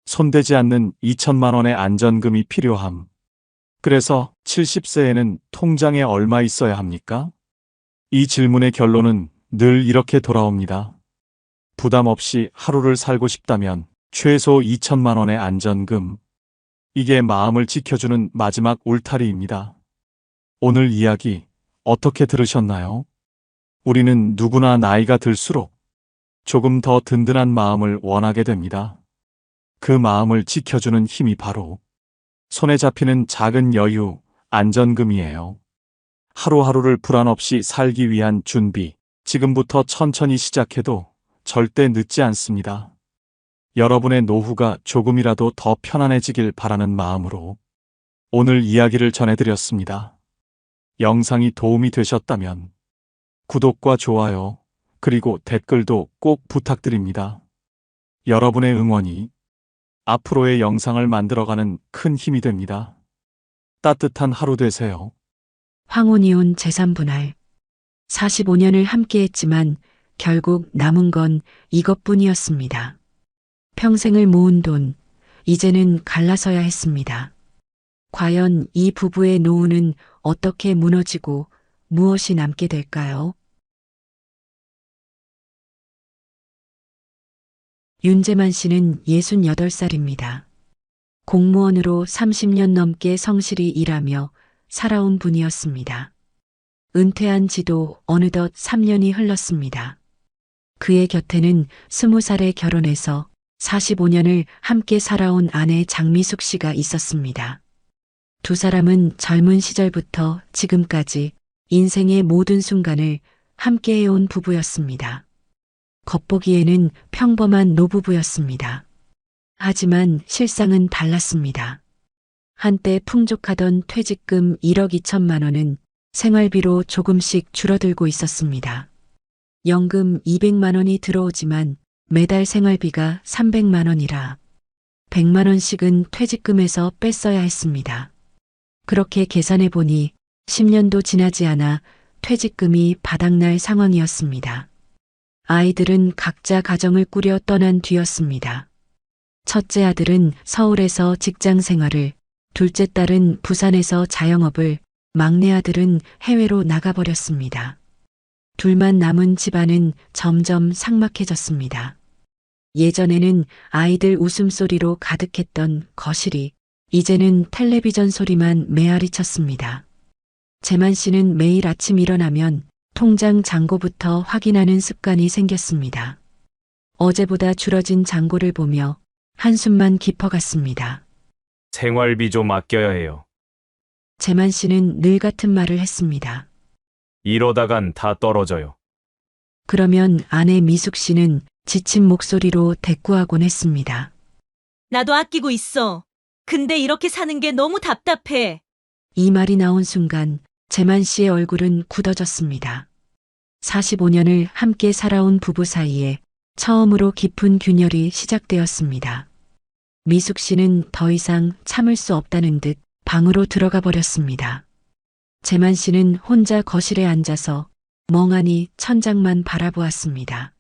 손대지 않는 2천만 원의 안전금이 필요함. 그래서 70세에는 통장에 얼마 있어야 합니까? 이 질문의 결론은 늘 이렇게 돌아옵니다. 부담 없이 하루를 살고 싶다면 최소 2천만 원의 안전금. 이게 마음을 지켜주는 마지막 울타리입니다. 오늘 이야기 어떻게 들으셨나요? 우리는 누구나 나이가 들수록 조금 더 든든한 마음을 원하게 됩니다. 그 마음을 지켜주는 힘이 바로 손에 잡히는 작은 여유, 안전금이에요. 하루하루를 불안 없이 살기 위한 준비, 지금부터 천천히 시작해도 절대 늦지 않습니다. 여러분의 노후가 조금이라도 더 편안해지길 바라는 마음으로 오늘 이야기를 전해드렸습니다. 영상이 도움이 되셨다면 구독과 좋아요, 그리고 댓글도 꼭 부탁드립니다. 여러분의 응원이 앞으로의 영상을 만들어가는 큰 힘이 됩니다. 따뜻한 하루 되세요. 황혼이혼 재산분할. 45년을 함께했지만 결국 남은 건 이것뿐이었습니다. 평생을 모은 돈, 이제는 갈라서야 했습니다. 과연 이 부부의 노후는 어떻게 무너지고 무엇이 남게 될까요? 윤재만 씨는 68살입니다. 공무원으로 30년 넘게 성실히 일하며 살아온 분이었습니다. 은퇴한 지도 어느덧 3년이 흘렀습니다. 그의 곁에는 20살에 결혼해서 45년을 함께 살아온 아내 장미숙 씨가 있었습니다. 두 사람은 젊은 시절부터 지금까지 인생의 모든 순간을 함께 해온 부부였습니다. 겉보기에는 평범한 노부부였습니다. 하지만 실상은 달랐습니다. 한때 풍족하던 퇴직금 1억 2천만 원은 생활비로 조금씩 줄어들고 있었습니다. 연금 200만 원이 들어오지만 매달 생활비가 300만 원이라 100만 원씩은 퇴직금에서 뺐어야 했습니다. 그렇게 계산해 보니 10년도 지나지 않아 퇴직금이 바닥날 상황이었습니다. 아이들은 각자 가정을 꾸려 떠난 뒤였습니다. 첫째 아들은 서울에서 직장 생활을, 둘째 딸은 부산에서 자영업을, 막내 아들은 해외로 나가버렸습니다. 둘만 남은 집안은 점점 삭막해졌습니다. 예전에는 아이들 웃음소리로 가득했던 거실이 이제는 텔레비전 소리만 메아리 쳤습니다. 재만 씨는 매일 아침 일어나면 통장 잔고부터 확인하는 습관이 생겼습니다. 어제보다 줄어진 잔고를 보며 한숨만 깊어갔습니다. 생활비 좀 아껴야 해요. 재만 씨는 늘 같은 말을 했습니다. 이러다간 다 떨어져요. 그러면 아내 미숙 씨는 지친 목소리로 대꾸하곤 했습니다. 나도 아끼고 있어. 근데 이렇게 사는 게 너무 답답해. 이 말이 나온 순간 재만 씨의 얼굴은 굳어졌습니다. 45년을 함께 살아온 부부 사이에 처음으로 깊은 균열이 시작되었습니다. 미숙 씨는 더 이상 참을 수 없다는 듯 방으로 들어가 버렸습니다. 재만 씨는 혼자 거실에 앉아서 멍하니 천장만 바라보았습니다.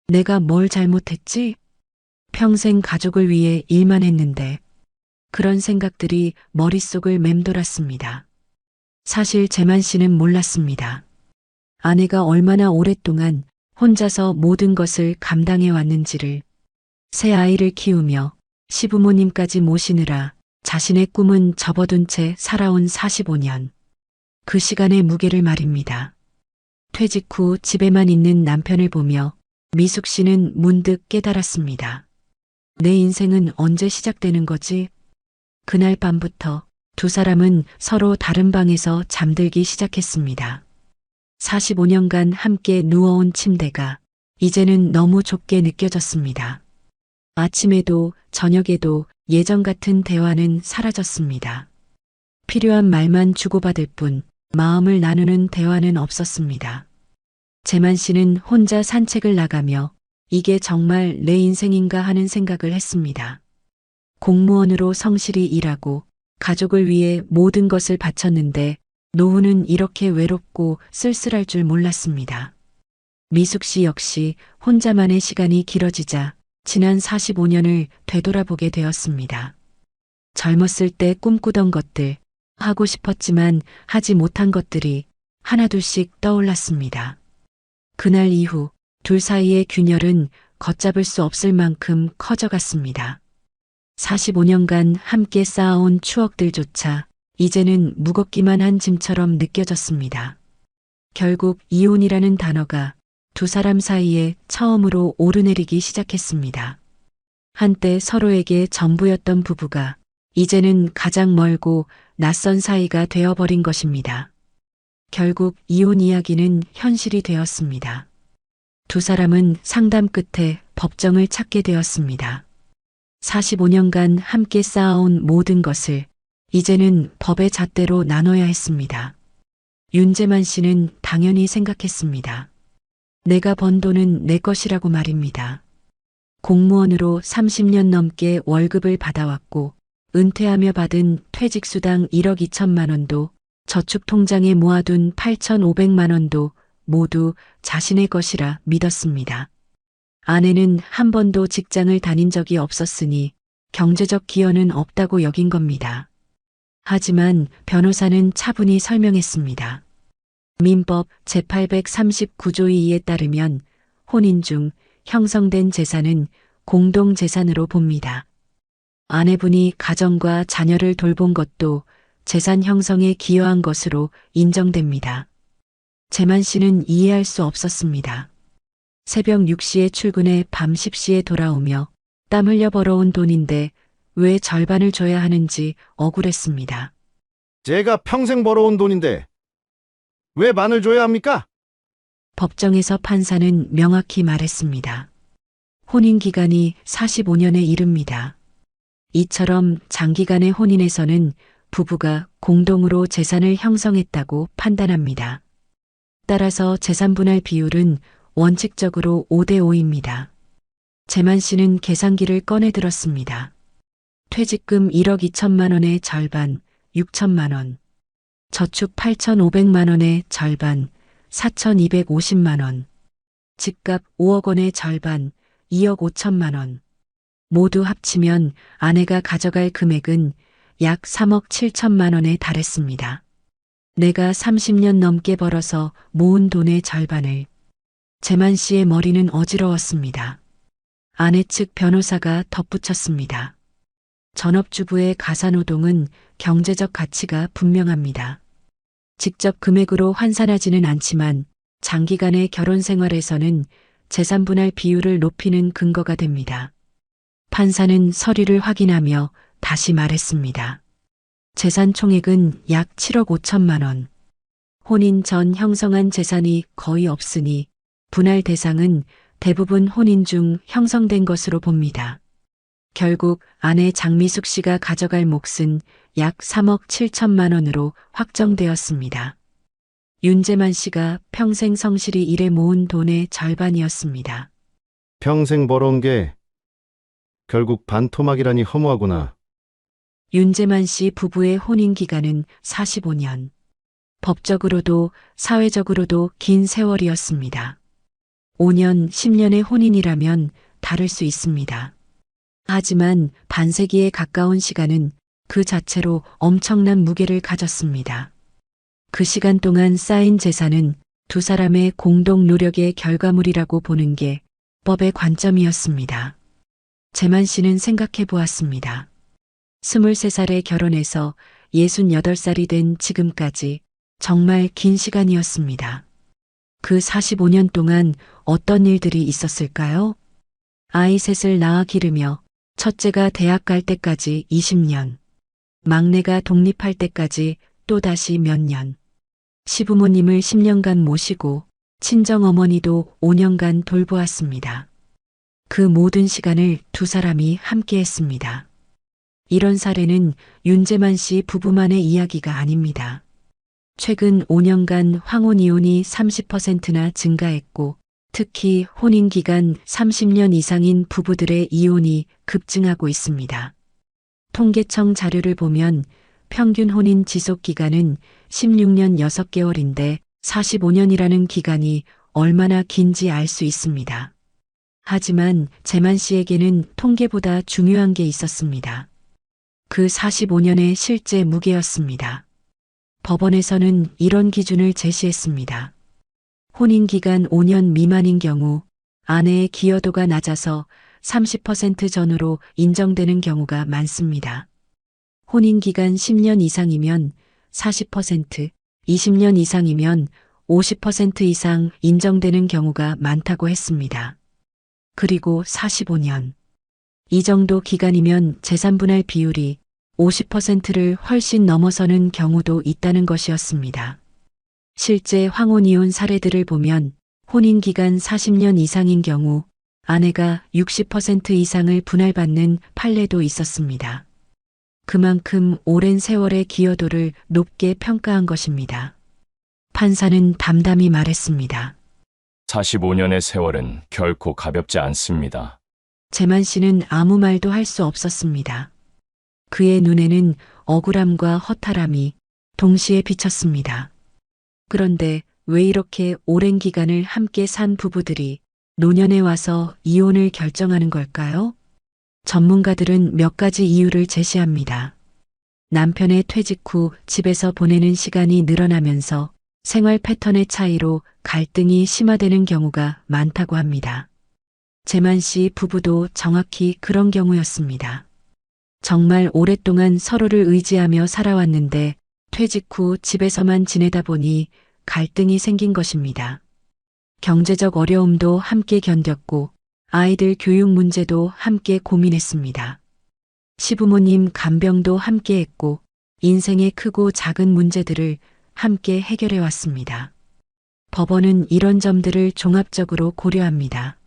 내가 뭘 잘못했지? 평생 가족을 위해 일만 했는데 그런 생각들이 머릿속을 맴돌았습니다. 사실 재만 씨는 몰랐습니다. 아내가 얼마나 오랫동안 혼자서 모든 것을 감당해 왔는지를. 새 아이를 키우며 시부모님까지 모시느라 자신의 꿈은 접어둔 채 살아온 45년. 그 시간의 무게를 말입니다. 퇴직 후 집에만 있는 남편을 보며 미숙 씨는 문득 깨달았습니다. 내 인생은 언제 시작되는 거지? 그날 밤부터 두 사람은 서로 다른 방에서 잠들기 시작했습니다. 45년간 함께 누워온 침대가 이제는 너무 좁게 느껴졌습니다. 아침에도 저녁에도 예전 같은 대화는 사라졌습니다. 필요한 말만 주고받을 뿐 마음을 나누는 대화는 없었습니다. 재만 씨는 혼자 산책을 나가며 이게 정말 내 인생인가 하는 생각을 했습니다. 공무원으로 성실히 일하고 가족을 위해 모든 것을 바쳤는데 노후는 이렇게 외롭고 쓸쓸할 줄 몰랐습니다. 미숙 씨 역시 혼자만의 시간이 길어지자 지난 45년을 되돌아보게 되었습니다. 젊었을 때 꿈꾸던 것들, 하고 싶었지만 하지 못한 것들이 하나둘씩 떠올랐습니다. 그날 이후 둘 사이의 균열은 걷잡을 수 없을 만큼 커져갔습니다. 45년간 함께 쌓아온 추억들조차 이제는 무겁기만 한 짐처럼 느껴졌습니다. 결국 이혼이라는 단어가 두 사람 사이에 처음으로 오르내리기 시작했습니다. 한때 서로에게 전부였던 부부가 이제는 가장 멀고 낯선 사이가 되어버린 것입니다. 결국 이혼 이야기는 현실이 되었습니다. 두 사람은 상담 끝에 법정을 찾게 되었습니다. 45년간 함께 쌓아온 모든 것을 이제는 법의 잣대로 나눠야 했습니다. 윤재만 씨는 당연히 생각했습니다. 내가 번 돈은 내 것이라고 말입니다. 공무원으로 30년 넘게 월급을 받아왔고 은퇴하며 받은 퇴직수당 1억 2천만 원도 저축통장에 모아둔 8,500만 원도 모두 자신의 것이라 믿었습니다. 아내는 한 번도 직장을 다닌 적이 없었으니 경제적 기여는 없다고 여긴 겁니다. 하지만 변호사는 차분히 설명했습니다. 민법 제839조 2에 따르면 혼인 중 형성된 재산은 공동재산으로 봅니다. 아내분이 가정과 자녀를 돌본 것도 재산 형성에 기여한 것으로 인정됩니다. 재만 씨는 이해할 수 없었습니다. 새벽 6시에 출근해 밤 10시에 돌아오며 땀 흘려 벌어온 돈인데 왜 절반을 줘야 하는지 억울했습니다. 제가 평생 벌어온 돈인데 왜 반을 줘야 합니까? 법정에서 판사는 명확히 말했습니다. 혼인 기간이 45년에 이릅니다. 이처럼 장기간의 혼인에서는 부부가 공동으로 재산을 형성했다고 판단합니다. 따라서 재산 분할 비율은 원칙적으로 5대5입니다. 재만 씨는 계산기를 꺼내 들었습니다. 퇴직금 1억 2천만 원의 절반, 6천만 원. 저축 8,500만 원의 절반, 4,250만 원. 집값 5억 원의 절반, 2억 5천만 원. 모두 합치면 아내가 가져갈 금액은 약 3억 7천만 원에 달했습니다. 내가 30년 넘게 벌어서 모은 돈의 절반을. 재만 씨의 머리는 어지러웠습니다. 아내 측 변호사가 덧붙였습니다. 전업주부의 가사노동은 경제적 가치가 분명합니다. 직접 금액으로 환산하지는 않지만 장기간의 결혼 생활에서는 재산 분할 비율을 높이는 근거가 됩니다. 판사는 서류를 확인하며 다시 말했습니다. 재산 총액은 약 7억 5천만 원. 혼인 전 형성한 재산이 거의 없으니 분할 대상은 대부분 혼인 중 형성된 것으로 봅니다. 결국 아내 장미숙 씨가 가져갈 몫은 약 3억 7천만 원으로 확정되었습니다. 윤재만 씨가 평생 성실히 일해 모은 돈의 절반이었습니다. 평생 벌어온 게 결국 반토막이라니 허무하구나. 윤재만 씨 부부의 혼인 기간은 45년. 법적으로도 사회적으로도 긴 세월이었습니다. 5년, 10년의 혼인이라면 다를 수 있습니다. 하지만 반세기에 가까운 시간은 그 자체로 엄청난 무게를 가졌습니다. 그 시간 동안 쌓인 재산은 두 사람의 공동 노력의 결과물이라고 보는 게 법의 관점이었습니다. 재만 씨는 생각해 보았습니다. 23살에 결혼해서 68살이 된 지금까지 정말 긴 시간이었습니다. 그 45년 동안 어떤 일들이 있었을까요? 아이 셋을 낳아 기르며 첫째가 대학 갈 때까지 20년, 막내가 독립할 때까지 또다시 몇 년, 시부모님을 10년간 모시고 친정어머니도 5년간 돌보았습니다. 그 모든 시간을 두 사람이 함께 했습니다. 이런 사례는 윤재만 씨 부부만의 이야기가 아닙니다. 최근 5년간 황혼 이혼이 30%나 증가했고, 특히 혼인 기간 30년 이상인 부부들의 이혼이 급증하고 있습니다. 통계청 자료를 보면 평균 혼인 지속 기간은 16년 6개월인데 45년이라는 기간이 얼마나 긴지 알 수 있습니다. 하지만 재만 씨에게는 통계보다 중요한 게 있었습니다. 그 45년의 실제 무게였습니다. 법원에서는 이런 기준을 제시했습니다. 혼인 기간 5년 미만인 경우 아내의 기여도가 낮아서 30% 전후로 인정되는 경우가 많습니다. 혼인 기간 10년 이상이면 40%, 20년 이상이면 50% 이상 인정되는 경우가 많다고 했습니다. 그리고 45년. 이 정도 기간이면 재산분할 비율이 50%를 훨씬 넘어서는 경우도 있다는 것이었습니다. 실제 황혼이혼 사례들을 보면 혼인 기간 40년 이상인 경우 아내가 60% 이상을 분할받는 판례도 있었습니다. 그만큼 오랜 세월의 기여도를 높게 평가한 것입니다. 판사는 담담히 말했습니다. 45년의 세월은 결코 가볍지 않습니다. 재만 씨는 아무 말도 할 수 없었습니다. 그의 눈에는 억울함과 허탈함이 동시에 비쳤습니다. 그런데 왜 이렇게 오랜 기간을 함께 산 부부들이 노년에 와서 이혼을 결정하는 걸까요? 전문가들은 몇 가지 이유를 제시합니다. 남편의 퇴직 후 집에서 보내는 시간이 늘어나면서 생활 패턴의 차이로 갈등이 심화되는 경우가 많다고 합니다. 재만 씨 부부도 정확히 그런 경우였습니다. 정말 오랫동안 서로를 의지하며 살아왔는데 퇴직 후 집에서만 지내다 보니 갈등이 생긴 것입니다. 경제적 어려움도 함께 견뎠고 아이들 교육 문제도 함께 고민했습니다. 시부모님 간병도 함께 했고 인생의 크고 작은 문제들을 함께 해결해 왔습니다. 법원은 이런 점들을 종합적으로 고려합니다.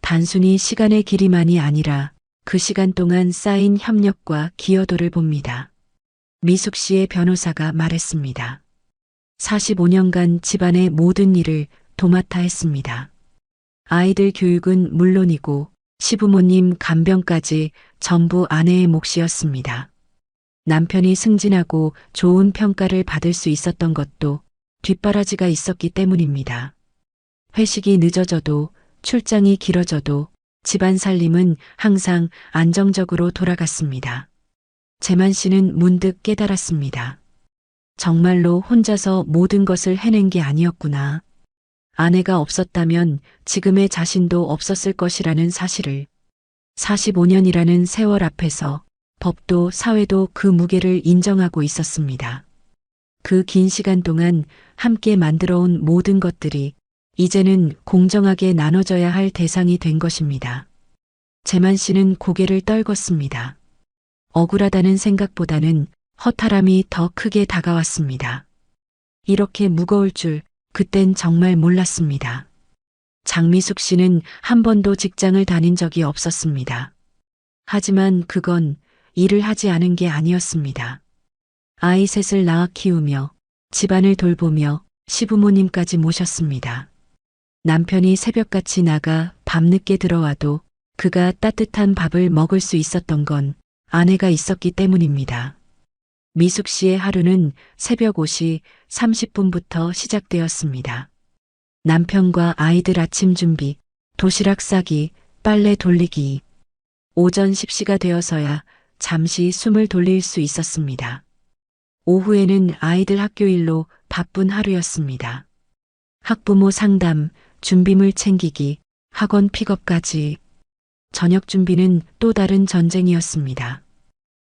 단순히 시간의 길이만이 아니라 그 시간 동안 쌓인 협력과 기여도를 봅니다. 미숙 씨의 변호사가 말했습니다. 45년간 집안의 모든 일을 도맡아 했습니다. 아이들 교육은 물론이고 시부모님 간병까지 전부 아내의 몫이었습니다. 남편이 승진하고 좋은 평가를 받을 수 있었던 것도 뒷바라지가 있었기 때문입니다. 회식이 늦어져도 출장이 길어져도 집안 살림은 항상 안정적으로 돌아갔습니다. 재만 씨는 문득 깨달았습니다. 정말로 혼자서 모든 것을 해낸 게 아니었구나. 아내가 없었다면 지금의 자신도 없었을 것이라는 사실을. 45년이라는 세월 앞에서 법도 사회도 그 무게를 인정하고 있었습니다. 그 긴 시간 동안 함께 만들어온 모든 것들이 이제는 공정하게 나눠져야 할 대상이 된 것입니다. 재만 씨는 고개를 떨궜습니다. 억울하다는 생각보다는 허탈함이 더 크게 다가왔습니다. 이렇게 무거울 줄 그땐 정말 몰랐습니다. 장미숙 씨는 한 번도 직장을 다닌 적이 없었습니다. 하지만 그건 일을 하지 않은 게 아니었습니다. 아이 셋을 낳아 키우며 집안을 돌보며 시부모님까지 모셨습니다. 남편이 새벽같이 나가 밤늦게 들어와도 그가 따뜻한 밥을 먹을 수 있었던 건 아내가 있었기 때문입니다. 미숙 씨의 하루는 새벽 5시 30분부터 시작되었습니다. 남편과 아이들 아침 준비, 도시락 싸기, 빨래 돌리기. 오전 10시가 되어서야 잠시 숨을 돌릴 수 있었습니다. 오후에는 아이들 학교 일로 바쁜 하루였습니다. 학부모 상담, 준비물 챙기기, 학원 픽업까지. 저녁 준비는 또 다른 전쟁이었습니다.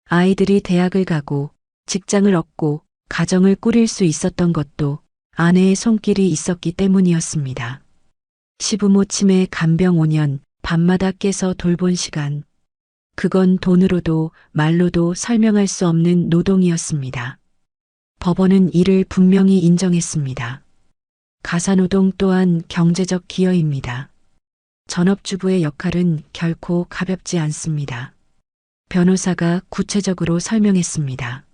아이들이 대학을 가고 직장을 얻고 가정을 꾸릴 수 있었던 것도 아내의 손길이 있었기 때문이었습니다. 시부모 치매 간병 5년, 밤마다 깨서 돌본 시간. 그건 돈으로도 말로도 설명할 수 없는 노동이었습니다. 법원은 이를 분명히 인정했습니다. 가사노동 또한 경제적 기여입니다. 전업주부의 역할은 결코 가볍지 않습니다. 변호사가 구체적으로 설명했습니다.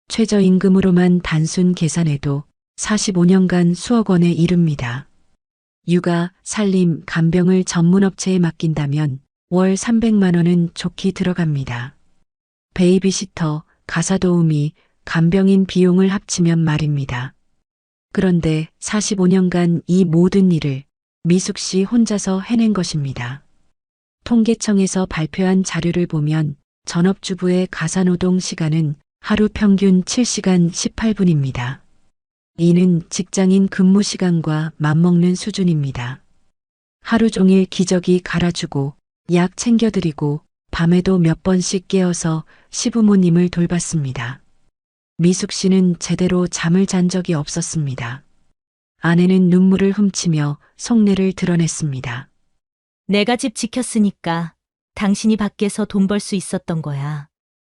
최저임금으로만 단순 계산해도 45년간 수억 원에 이릅니다. 육아, 살림, 간병을 전문업체에 맡긴다면 월 300만 원은 좋게 들어갑니다. 베이비시터, 가사도우미, 간병인 비용을 합치면 말입니다. 그런데 45년간 이 모든 일을 미숙 씨 혼자서 해낸 것입니다. 통계청에서 발표한 자료를 보면 전업주부의 가사노동 시간은 하루 평균 7시간 18분입니다. 이는 직장인 근무 시간과 맞먹는 수준입니다. 하루 종일 기저귀 갈아주고 약 챙겨드리고 밤에도 몇 번씩 깨어서 시부모님을 돌봤습니다. 미숙 씨는 제대로 잠을 잔 적이 없었습니다. 아내는 눈물을 훔치며 속내를 드러냈습니다. 내가 집 지켰으니까 당신이 밖에서 돈 벌 수 있었던 거야.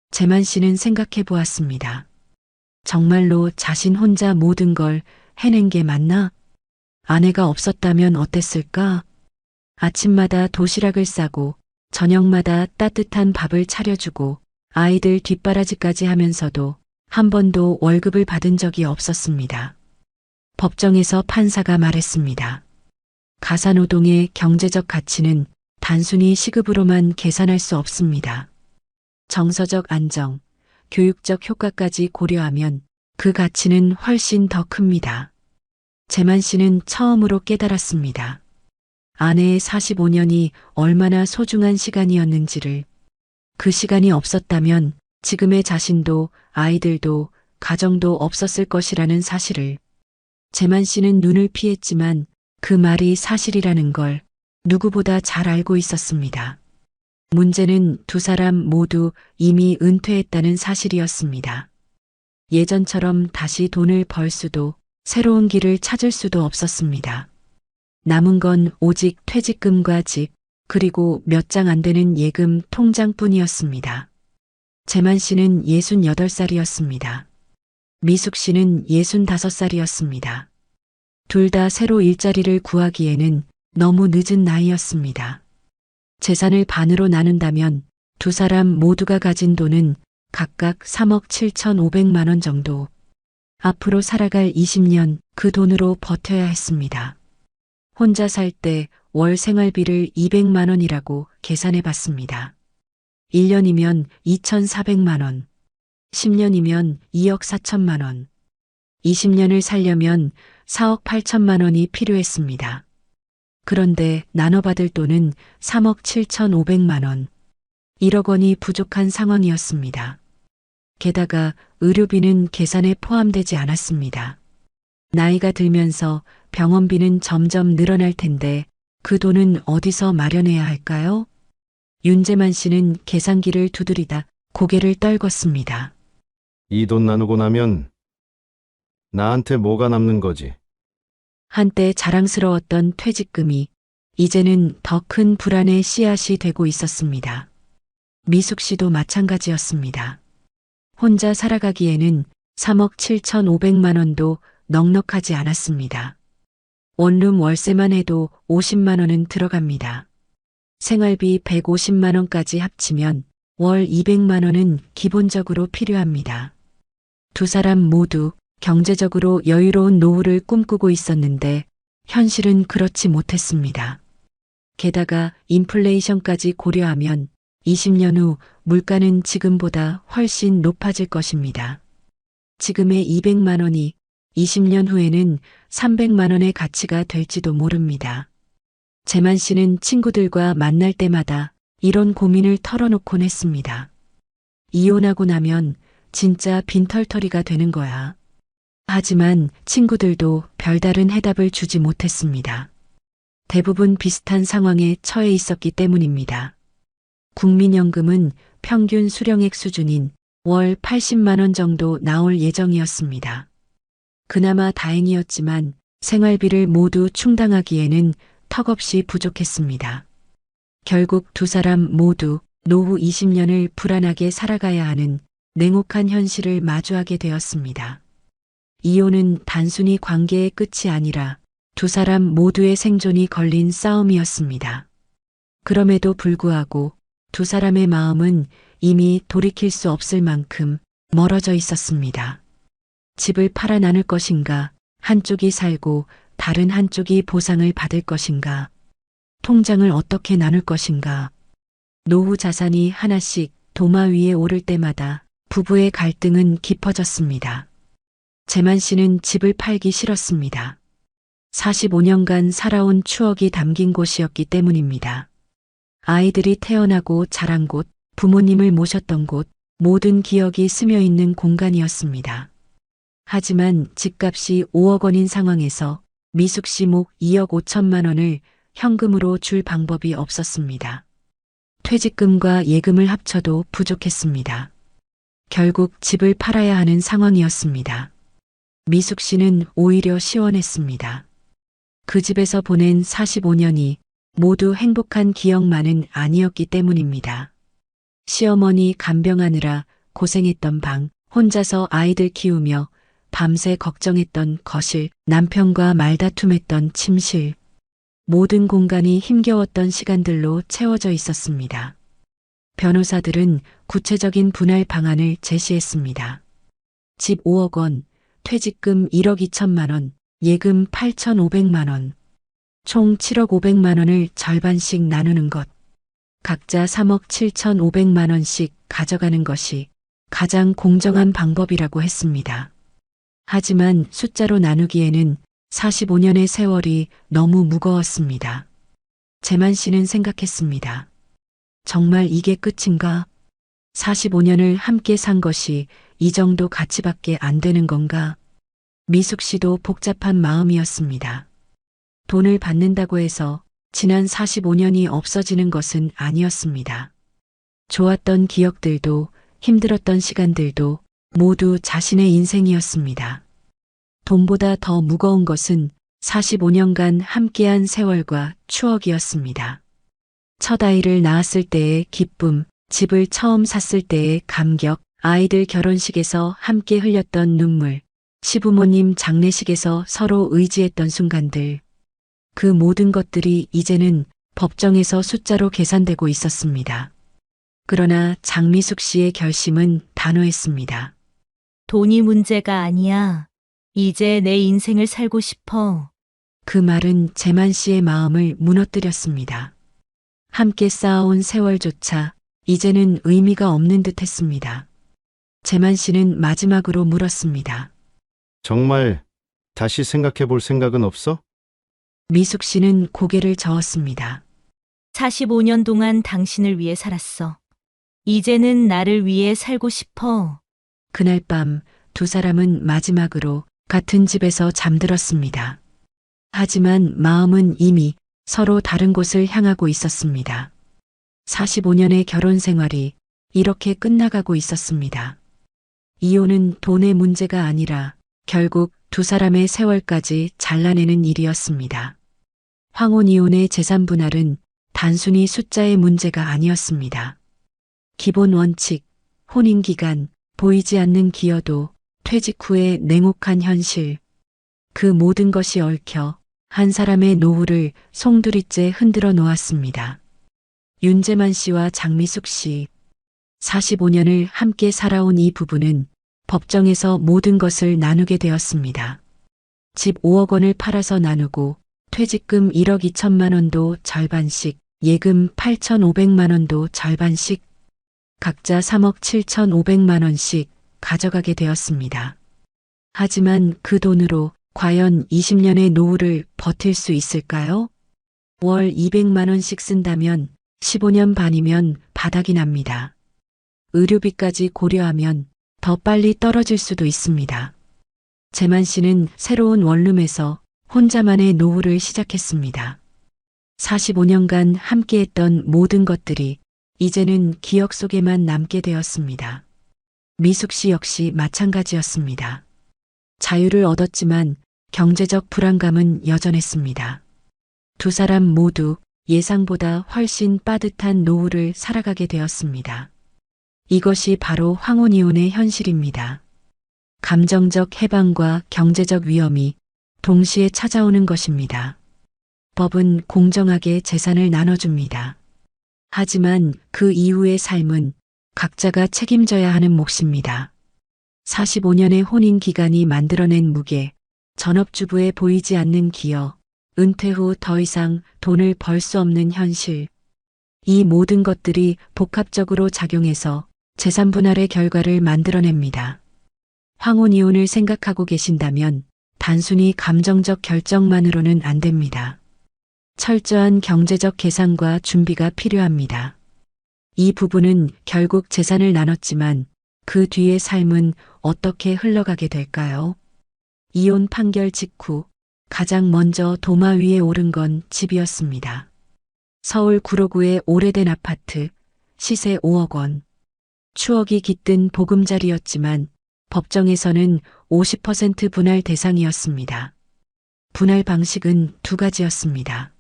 재만 씨는 생각해 보았습니다. 정말로 자신 혼자 모든 걸 해낸 게 맞나? 아내가 없었다면 어땠을까? 아침마다 도시락을 싸고 저녁마다 따뜻한 밥을 차려주고 아이들 뒷바라지까지 하면서도 한 번도 월급을 받은 적이 없었습니다. 법정에서 판사가 말했습니다. 가사노동의 경제적 가치는 단순히 시급으로만 계산할 수 없습니다. 정서적 안정, 교육적 효과까지 고려하면 그 가치는 훨씬 더 큽니다. 재만 씨는 처음으로 깨달았습니다. 아내의 45년이 얼마나 소중한 시간이었는지를. 그 시간이 없었다면 지금의 자신도 아이들도 가정도 없었을 것이라는 사실을. 재만 씨는 눈을 피했지만 그 말이 사실이라는 걸 누구보다 잘 알고 있었습니다. 문제는 두 사람 모두 이미 은퇴했다는 사실이었습니다. 예전처럼 다시 돈을 벌 수도 새로운 길을 찾을 수도 없었습니다. 남은 건 오직 퇴직금과 집, 그리고 몇 장 안 되는 예금 통장뿐이었습니다. 재만 씨는 68살이었습니다. 미숙 씨는 65살이었습니다. 둘 다 새로 일자리를 구하기에는 너무 늦은 나이였습니다. 재산을 반으로 나눈다면 두 사람 모두가 가진 돈은 각각 3억 7,500만 원 정도. 앞으로 살아갈 20년 그 돈으로 버텨야 했습니다. 혼자 살 때 월 생활비를 200만 원이라고 계산해 봤습니다. 1년이면 2,400만 원, 10년이면 2억 4천만 원, 20년을 살려면 4억 8천만 원이 필요했습니다. 그런데 나눠받을 돈은 3억 7,500만 원, 1억 원이 부족한 상황이었습니다. 게다가 의료비는 계산에 포함되지 않았습니다. 나이가 들면서 병원비는 점점 늘어날 텐데 그 돈은 어디서 마련해야 할까요? 윤재만 씨는 계산기를 두드리다 고개를 떨궜습니다. 이 돈 나누고 나면 나한테 뭐가 남는 거지? 한때 자랑스러웠던 퇴직금이 이제는 더 큰 불안의 씨앗이 되고 있었습니다. 미숙 씨도 마찬가지였습니다. 혼자 살아가기에는 3억 7,500만 원도 넉넉하지 않았습니다. 원룸 월세만 해도 50만 원은 들어갑니다. 생활비 150만 원까지 합치면 월 200만 원은 기본적으로 필요합니다. 두 사람 모두 경제적으로 여유로운 노후를 꿈꾸고 있었는데 현실은 그렇지 못했습니다. 게다가 인플레이션까지 고려하면 20년 후 물가는 지금보다 훨씬 높아질 것입니다. 지금의 200만 원이 20년 후에는 300만 원의 가치가 될지도 모릅니다. 재만 씨는 친구들과 만날 때마다 이런 고민을 털어놓곤 했습니다. 이혼하고 나면 진짜 빈털터리가 되는 거야. 하지만 친구들도 별다른 해답을 주지 못했습니다. 대부분 비슷한 상황에 처해 있었기 때문입니다. 국민연금은 평균 수령액 수준인 월 80만 원 정도 나올 예정이었습니다. 그나마 다행이었지만 생활비를 모두 충당하기에는 턱없이 부족했습니다. 결국 두 사람 모두 노후 20년을 불안하게 살아가야 하는 냉혹한 현실을 마주하게 되었습니다. 이혼은 단순히 관계의 끝이 아니라 두 사람 모두의 생존이 걸린 싸움이었습니다. 그럼에도 불구하고 두 사람의 마음은 이미 돌이킬 수 없을 만큼 멀어져 있었습니다. 집을 팔아 나눌 것인가, 한쪽이 살고 다른 한쪽이 보상을 받을 것인가, 통장을 어떻게 나눌 것인가. 노후 자산이 하나씩 도마 위에 오를 때마다 부부의 갈등은 깊어졌습니다. 재만 씨는 집을 팔기 싫었습니다. 45년간 살아온 추억이 담긴 곳이었기 때문입니다. 아이들이 태어나고 자란 곳, 부모님을 모셨던 곳, 모든 기억이 스며 있는 공간이었습니다. 하지만 집값이 5억 원인 상황에서 미숙 씨 목 2억 5천만 원을 현금으로 줄 방법이 없었습니다. 퇴직금과 예금을 합쳐도 부족했습니다. 결국 집을 팔아야 하는 상황이었습니다. 미숙 씨는 오히려 시원했습니다. 그 집에서 보낸 45년이 모두 행복한 기억만은 아니었기 때문입니다. 시어머니 간병하느라 고생했던 방, 혼자서 아이들 키우며 밤새 걱정했던 거실, 남편과 말다툼했던 침실, 모든 공간이 힘겨웠던 시간들로 채워져 있었습니다. 변호사들은 구체적인 분할 방안을 제시했습니다. 집 5억 원, 퇴직금 1억 2천만 원, 예금 8,500만 원, 총 7억 500만 원을 절반씩 나누는 것, 각자 3억 7,500만 원씩 가져가는 것이 가장 공정한 방법이라고 했습니다. 하지만 숫자로 나누기에는 45년의 세월이 너무 무거웠습니다. 재만 씨는 생각했습니다. 정말 이게 끝인가? 45년을 함께 산 것이 이 정도 가치밖에 안 되는 건가? 미숙 씨도 복잡한 마음이었습니다. 돈을 받는다고 해서 지난 45년이 없어지는 것은 아니었습니다. 좋았던 기억들도 힘들었던 시간들도 모두 자신의 인생이었습니다. 돈보다 더 무거운 것은 45년간 함께한 세월과 추억이었습니다. 첫 아이를 낳았을 때의 기쁨, 집을 처음 샀을 때의 감격, 아이들 결혼식에서 함께 흘렸던 눈물, 시부모님 장례식에서 서로 의지했던 순간들, 그 모든 것들이 이제는 법정에서 숫자로 계산되고 있었습니다. 그러나 장미숙 씨의 결심은 단호했습니다. 돈이 문제가 아니야. 이제 내 인생을 살고 싶어. 그 말은 재만 씨의 마음을 무너뜨렸습니다. 함께 쌓아온 세월조차 이제는 의미가 없는 듯 했습니다. 재만 씨는 마지막으로 물었습니다. 정말 다시 생각해 볼 생각은 없어? 미숙 씨는 고개를 저었습니다. 45년 동안 당신을 위해 살았어. 이제는 나를 위해 살고 싶어. 그날 밤 두 사람은 마지막으로 같은 집에서 잠들었습니다. 하지만 마음은 이미 서로 다른 곳을 향하고 있었습니다. 45년의 결혼 생활이 이렇게 끝나가고 있었습니다. 이혼은 돈의 문제가 아니라 결국 두 사람의 세월까지 잘라내는 일이었습니다. 황혼 이혼의 재산 분할은 단순히 숫자의 문제가 아니었습니다. 기본 원칙, 혼인 기간, 보이지 않는 기여도, 퇴직 후의 냉혹한 현실, 그 모든 것이 얽혀 한 사람의 노후를 송두리째 흔들어 놓았습니다. 윤재만 씨와 장미숙 씨, 45년을 함께 살아온 이 부부는 법정에서 모든 것을 나누게 되었습니다. 집 5억 원을 팔아서 나누고 퇴직금 1억 2천만 원도 절반씩, 예금 8,500만 원도 절반씩, 각자 3억 7,500만 원씩 가져가게 되었습니다. 하지만 그 돈으로 과연 20년의 노후를 버틸 수 있을까요? 월 200만 원씩 쓴다면 15년 반이면 바닥이 납니다. 의료비까지 고려하면 더 빨리 떨어질 수도 있습니다. 재만 씨는 새로운 원룸에서 혼자만의 노후를 시작했습니다. 45년간 함께했던 모든 것들이 이제는 기억 속에만 남게 되었습니다. 미숙 씨 역시 마찬가지였습니다. 자유를 얻었지만 경제적 불안감은 여전했습니다. 두 사람 모두 예상보다 훨씬 빠듯한 노후를 살아가게 되었습니다. 이것이 바로 황혼이혼의 현실입니다. 감정적 해방과 경제적 위험이 동시에 찾아오는 것입니다. 법은 공정하게 재산을 나눠줍니다. 하지만 그 이후의 삶은 각자가 책임져야 하는 몫입니다. 45년의 혼인 기간이 만들어낸 무게, 전업주부에 보이지 않는 기여, 은퇴 후 더 이상 돈을 벌 수 없는 현실. 이 모든 것들이 복합적으로 작용해서 재산 분할의 결과를 만들어냅니다. 황혼 이혼을 생각하고 계신다면 단순히 감정적 결정만으로는 안 됩니다. 철저한 경제적 계산과 준비가 필요합니다. 이 부부는 결국 재산을 나눴지만 그 뒤의 삶은 어떻게 흘러가게 될까요? 이혼 판결 직후 가장 먼저 도마 위에 오른 건 집이었습니다. 서울 구로구의 오래된 아파트, 시세 5억 원. 추억이 깃든 보금자리였지만 법정에서는 50% 분할 대상이었습니다. 분할 방식은 두 가지였습니다.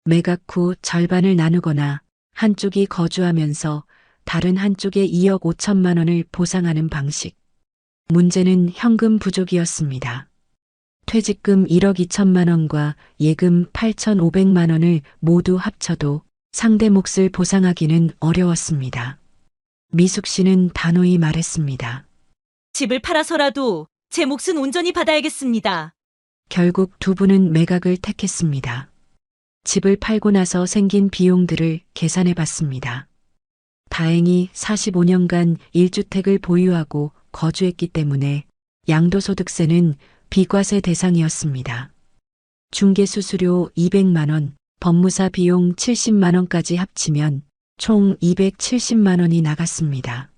매각 후 절반을 나누거나 한쪽이 거주하면서 다른 한쪽에 2억 5천만 원을 보상하는 방식. 문제는 현금 부족이었습니다. 퇴직금 1억 2천만 원과 예금 8,500만 원을 모두 합쳐도 상대 몫을 보상하기는 어려웠습니다. 미숙 씨는 단호히 말했습니다. 집을 팔아서라도 제 몫은 온전히 받아야겠습니다. 결국 두 분은 매각을 택했습니다. 집을 팔고 나서 생긴 비용들을 계산해 봤습니다. 다행히 45년간 1주택을 보유하고 거주했기 때문에 양도소득세는 비과세 대상이었습니다. 중개수수료 200만 원, 법무사 비용 70만 원까지 합치면 총 270만 원이 나갔습니다.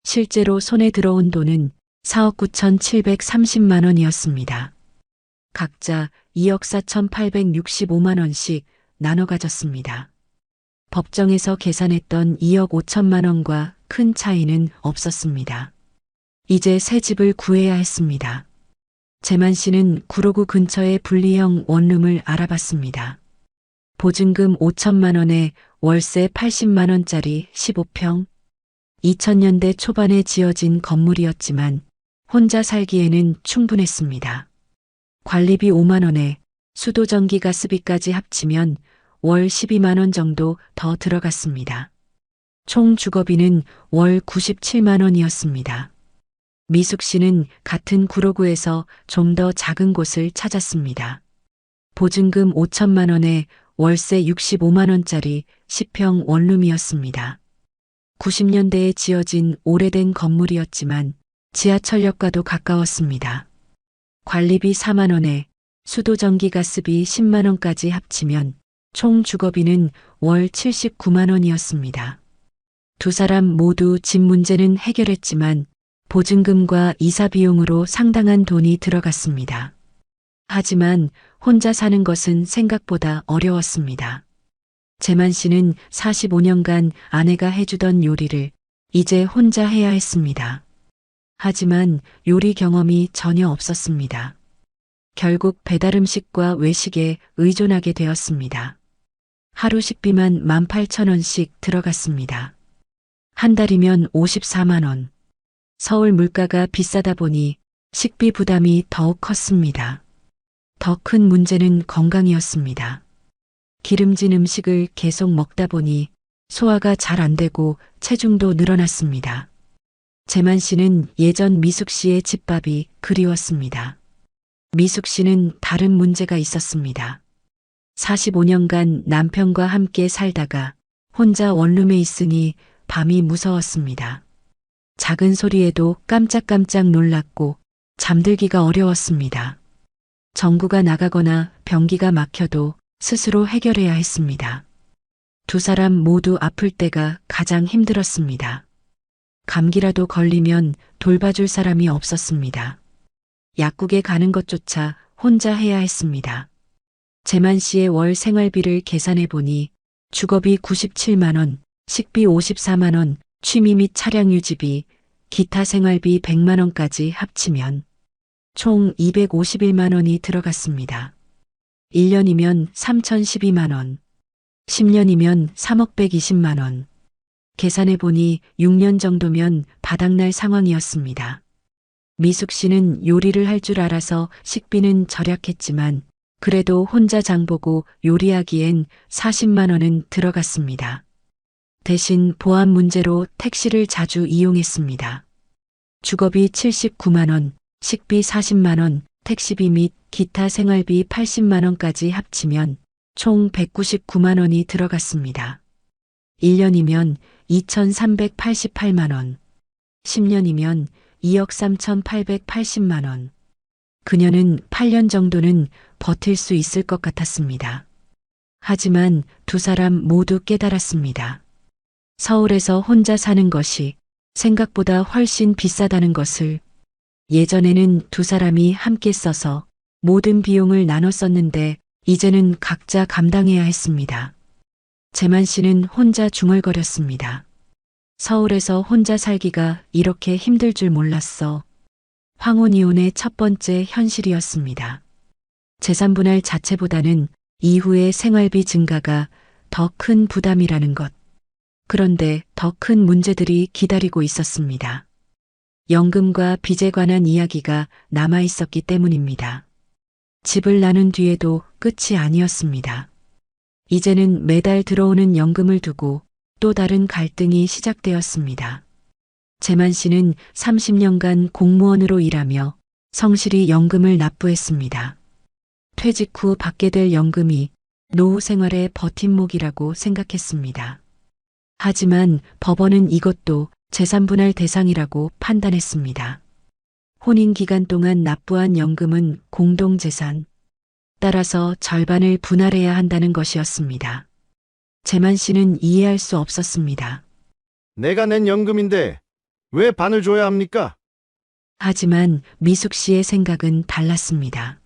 실제로 손에 들어온 돈은 4억 9,730만 원이었습니다. 각자 2억 4,865만 원씩 나눠 가졌습니다. 법정에서 계산했던 2억 5천만 원과 큰 차이는 없었습니다. 이제 새 집을 구해야 했습니다. 재만 씨는 구로구 근처의 분리형 원룸을 알아봤습니다. 보증금 5천만 원에 월세 80만 원짜리 15평. 2000년대 초반에 지어진 건물이었지만 혼자 살기에는 충분했습니다. 관리비 5만 원에 수도 전기 가스비까지 합치면 월 12만 원 정도 더 들어갔습니다. 총 주거비는 월 97만 원이었습니다. 미숙 씨는 같은 구로구에서 좀 더 작은 곳을 찾았습니다. 보증금 5천만 원에 월세 65만 원짜리 10평 원룸이었습니다. 90년대에 지어진 오래된 건물이었지만 지하철역과도 가까웠습니다. 관리비 4만 원에 수도 전기 가스비 10만 원까지 합치면 총 주거비는 월 79만 원이었습니다. 두 사람 모두 집 문제는 해결했지만 보증금과 이사 비용으로 상당한 돈이 들어갔습니다. 하지만 혼자 사는 것은 생각보다 어려웠습니다. 재만 씨는 45년간 아내가 해주던 요리를 이제 혼자 해야 했습니다. 하지만 요리 경험이 전혀 없었습니다. 결국 배달 음식과 외식에 의존하게 되었습니다. 하루 식비만 18,000원씩 들어갔습니다. 한 달이면 54만 원. 서울 물가가 비싸다 보니 식비 부담이 더욱 컸습니다. 더 큰 문제는 건강이었습니다. 기름진 음식을 계속 먹다 보니 소화가 잘 안 되고 체중도 늘어났습니다. 재만 씨는 예전 미숙 씨의 집밥이 그리웠습니다. 미숙 씨는 다른 문제가 있었습니다. 45년간 남편과 함께 살다가 혼자 원룸에 있으니 밤이 무서웠습니다. 작은 소리에도 깜짝깜짝 놀랐고 잠들기가 어려웠습니다. 전구가 나가거나 변기가 막혀도 스스로 해결해야 했습니다. 두 사람 모두 아플 때가 가장 힘들었습니다. 감기라도 걸리면 돌봐줄 사람이 없었습니다. 약국에 가는 것조차 혼자 해야 했습니다. 재만 씨의 월 생활비를 계산해 보니 주거비 97만 원, 식비 54만 원, 취미 및 차량 유지비, 기타 생활비 100만 원까지 합치면 총 251만 원이 들어갔습니다. 1년이면 3,012만 원, 10년이면 3억 120만 원. 계산해 보니 6년 정도면 바닥날 상황이었습니다. 미숙 씨는 요리를 할 줄 알아서 식비는 절약했지만 그래도 혼자 장보고 요리하기엔 40만 원은 들어갔습니다. 대신 보안 문제로 택시를 자주 이용했습니다. 주거비 79만 원, 식비 40만 원, 택시비 및 기타 생활비 80만 원까지 합치면 총 199만 원이 들어갔습니다. 1년이면 2,388만 원, 10년이면 2억 3,880만 원. 그녀는 8년 정도는 버틸 수 있을 것 같았습니다. 하지만 두 사람 모두 깨달았습니다. 서울에서 혼자 사는 것이 생각보다 훨씬 비싸다는 것을. 예전에는 두 사람이 함께 써서 모든 비용을 나눠 썼는데 이제는 각자 감당해야 했습니다. 재만 씨는 혼자 중얼거렸습니다. 서울에서 혼자 살기가 이렇게 힘들 줄 몰랐어. 황혼이혼의 첫 번째 현실이었습니다. 재산 분할 자체보다는 이후의 생활비 증가가 더 큰 부담이라는 것. 그런데 더 큰 문제들이 기다리고 있었습니다. 연금과 빚에 관한 이야기가 남아 있었기 때문입니다. 집을 나눈 뒤에도 끝이 아니었습니다. 이제는 매달 들어오는 연금을 두고 또 다른 갈등이 시작되었습니다. 재만 씨는 30년간 공무원으로 일하며 성실히 연금을 납부했습니다. 퇴직 후 받게 될 연금이 노후 생활의 버팀목이라고 생각했습니다. 하지만 법원은 이것도 재산분할 대상이라고 판단했습니다. 혼인 기간 동안 납부한 연금은 공동재산. 따라서 절반을 분할해야 한다는 것이었습니다. 재만 씨는 이해할 수 없었습니다. 내가 낸 연금인데 왜 반을 줘야 합니까? 하지만 미숙 씨의 생각은 달랐습니다.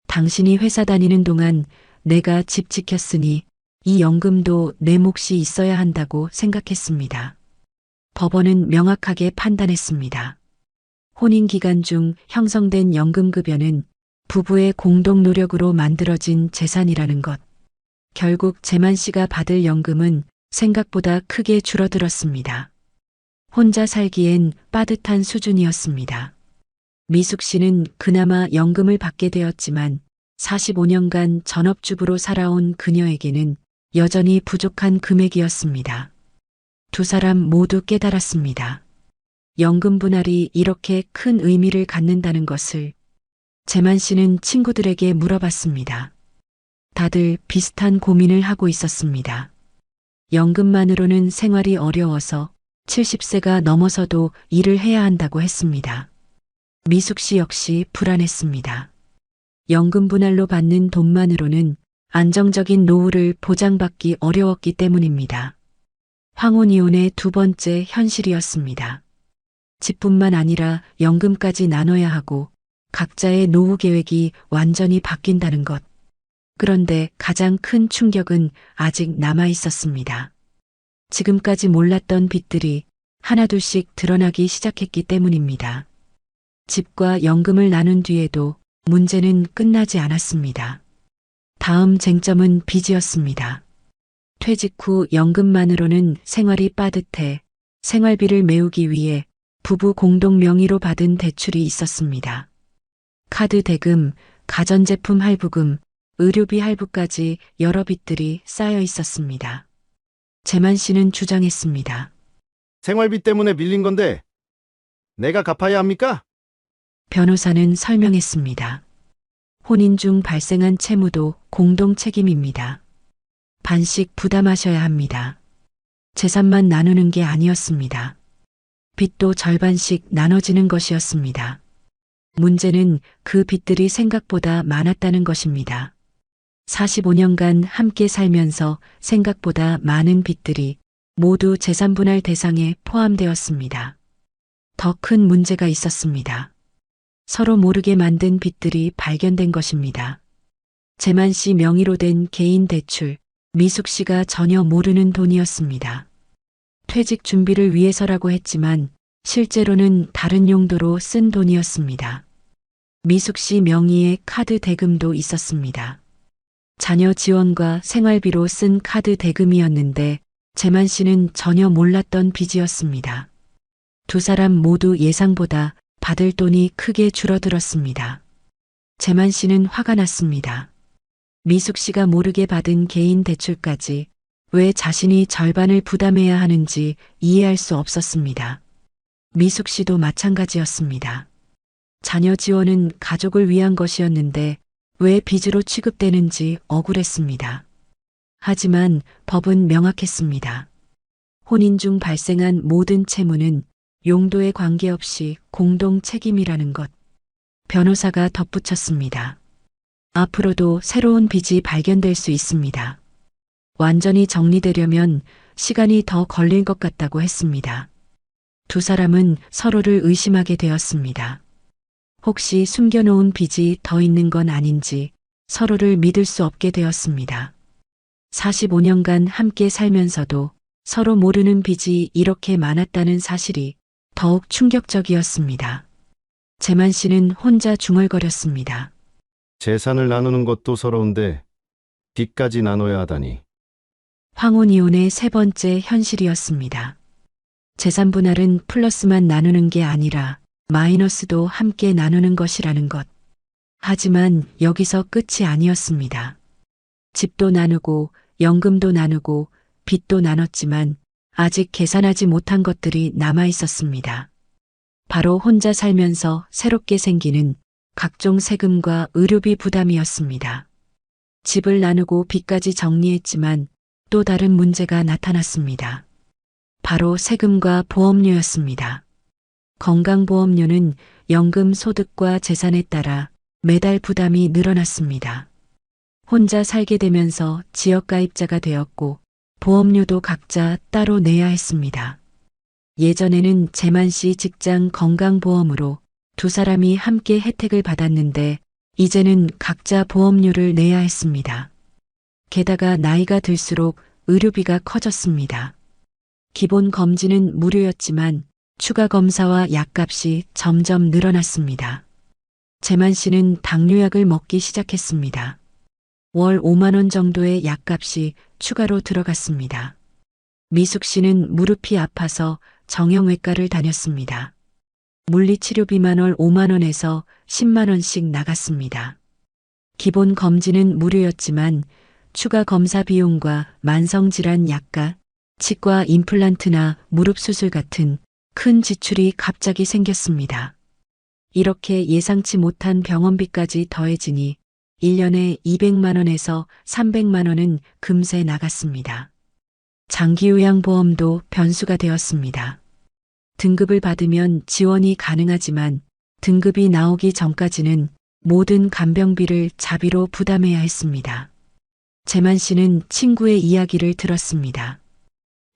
당신이 회사 다니는 동안 내가 집 지켰으니 이 연금도 내 몫이 있어야 한다고 생각했습니다. 법원은 명확하게 판단했습니다. 혼인 기간 중 형성된 연금급여는 부부의 공동 노력으로 만들어진 재산이라는 것. 결국 재만 씨가 받을 연금은 생각보다 크게 줄어들었습니다. 혼자 살기엔 빠듯한 수준이었습니다. 미숙 씨는 그나마 연금을 받게 되었지만 45년간 전업주부로 살아온 그녀에게는 여전히 부족한 금액이었습니다. 두 사람 모두 깨달았습니다. 연금 분할이 이렇게 큰 의미를 갖는다는 것을. 재만 씨는 친구들에게 물어봤습니다. 다들 비슷한 고민을 하고 있었습니다. 연금만으로는 생활이 어려워서 70세가 넘어서도 일을 해야 한다고 했습니다. 미숙 씨 역시 불안했습니다. 연금 분할로 받는 돈만으로는 안정적인 노후를 보장받기 어려웠기 때문입니다. 황혼이혼의 두 번째 현실이었습니다. 집뿐만 아니라 연금까지 나눠야 하고 각자의 노후 계획이 완전히 바뀐다는 것. 그런데 가장 큰 충격은 아직 남아 있었습니다. 지금까지 몰랐던 빚들이 하나둘씩 드러나기 시작했기 때문입니다. 집과 연금을 나눈 뒤에도 문제는 끝나지 않았습니다. 다음 쟁점은 빚이었습니다. 퇴직 후 연금만으로는 생활이 빠듯해 생활비를 메우기 위해 부부 공동 명의로 받은 대출이 있었습니다. 카드 대금, 가전제품 할부금, 의료비 할부까지 여러 빚들이 쌓여 있었습니다. 재만 씨는 주장했습니다. 생활비 때문에 밀린 건데 내가 갚아야 합니까? 변호사는 설명했습니다. 혼인 중 발생한 채무도 공동 책임입니다. 반씩 부담하셔야 합니다. 재산만 나누는 게 아니었습니다. 빚도 절반씩 나눠지는 것이었습니다. 문제는 그 빚들이 생각보다 많았다는 것입니다. 45년간 함께 살면서 생각보다 많은 빚들이 모두 재산분할 대상에 포함되었습니다. 더 큰 문제가 있었습니다. 서로 모르게 만든 빚들이 발견된 것입니다. 재만 씨 명의로 된 개인 대출, 미숙 씨가 전혀 모르는 돈이었습니다. 퇴직 준비를 위해서라고 했지만 실제로는 다른 용도로 쓴 돈이었습니다. 미숙 씨 명의의 카드 대금도 있었습니다. 자녀 지원과 생활비로 쓴 카드 대금이었는데 재만 씨는 전혀 몰랐던 빚이었습니다. 두 사람 모두 예상보다 받을 돈이 크게 줄어들었습니다. 재만 씨는 화가 났습니다. 미숙 씨가 모르게 받은 개인 대출까지 왜 자신이 절반을 부담해야 하는지 이해할 수 없었습니다. 미숙 씨도 마찬가지였습니다. 자녀 지원은 가족을 위한 것이었는데 왜 빚으로 취급되는지 억울했습니다. 하지만 법은 명확했습니다. 혼인 중 발생한 모든 채무는 용도에 관계없이 공동 책임이라는 것. 변호사가 덧붙였습니다. 앞으로도 새로운 빚이 발견될 수 있습니다. 완전히 정리되려면 시간이 더 걸릴 것 같다고 했습니다. 두 사람은 서로를 의심하게 되었습니다. 혹시 숨겨놓은 빚이 더 있는 건 아닌지 서로를 믿을 수 없게 되었습니다. 45년간 함께 살면서도 서로 모르는 빚이 이렇게 많았다는 사실이 더욱 충격적이었습니다. 재만 씨는 혼자 중얼거렸습니다. 재산을 나누는 것도 서러운데 빚까지 나눠야 하다니. 황혼이혼의 세 번째 현실이었습니다. 재산 분할은 플러스만 나누는 게 아니라 마이너스도 함께 나누는 것이라는 것. 하지만 여기서 끝이 아니었습니다. 집도 나누고 연금도 나누고 빚도 나눴지만 아직 계산하지 못한 것들이 남아 있었습니다. 바로 혼자 살면서 새롭게 생기는 각종 세금과 의료비 부담이었습니다. 집을 나누고 빚까지 정리했지만 또 다른 문제가 나타났습니다. 바로 세금과 보험료였습니다. 건강보험료는 연금 소득과 재산에 따라 매달 부담이 늘어났습니다. 혼자 살게 되면서 지역가입자가 되었고 보험료도 각자 따로 내야 했습니다. 예전에는 재만 씨 직장 건강보험으로 두 사람이 함께 혜택을 받았는데 이제는 각자 보험료를 내야 했습니다. 게다가 나이가 들수록 의료비가 커졌습니다. 기본 검진은 무료였지만 추가 검사와 약값이 점점 늘어났습니다. 재만 씨는 당뇨약을 먹기 시작했습니다. 월 5만 원 정도의 약값이 추가로 들어갔습니다. 미숙 씨는 무릎이 아파서 정형외과를 다녔습니다. 물리치료비만 월 5만 원에서 10만 원씩 나갔습니다. 기본 검진은 무료였지만 추가 검사 비용과 만성질환 약값, 치과 임플란트나 무릎 수술 같은 큰 지출이 갑자기 생겼습니다. 이렇게 예상치 못한 병원비까지 더해지니 1년에 200만 원에서 300만 원은 금세 나갔습니다. 장기요양보험도 변수가 되었습니다. 등급을 받으면 지원이 가능하지만 등급이 나오기 전까지는 모든 간병비를 자비로 부담해야 했습니다. 재만 씨는 친구의 이야기를 들었습니다.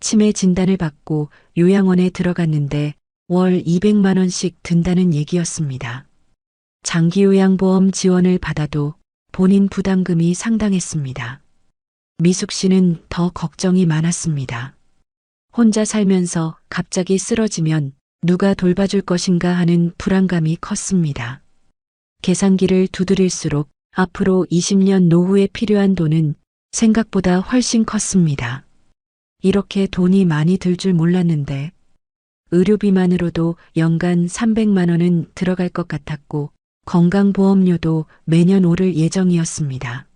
치매 진단을 받고 요양원에 들어갔는데 월 200만 원씩 든다는 얘기였습니다. 장기요양보험 지원을 받아도 본인 부담금이 상당했습니다. 미숙 씨는 더 걱정이 많았습니다. 혼자 살면서 갑자기 쓰러지면 누가 돌봐줄 것인가 하는 불안감이 컸습니다. 계산기를 두드릴수록 앞으로 20년 노후에 필요한 돈은 생각보다 훨씬 컸습니다. 이렇게 돈이 많이 들 줄 몰랐는데 의료비만으로도 연간 300만 원은 들어갈 것 같았고 건강보험료도 매년 오를 예정이었습니다.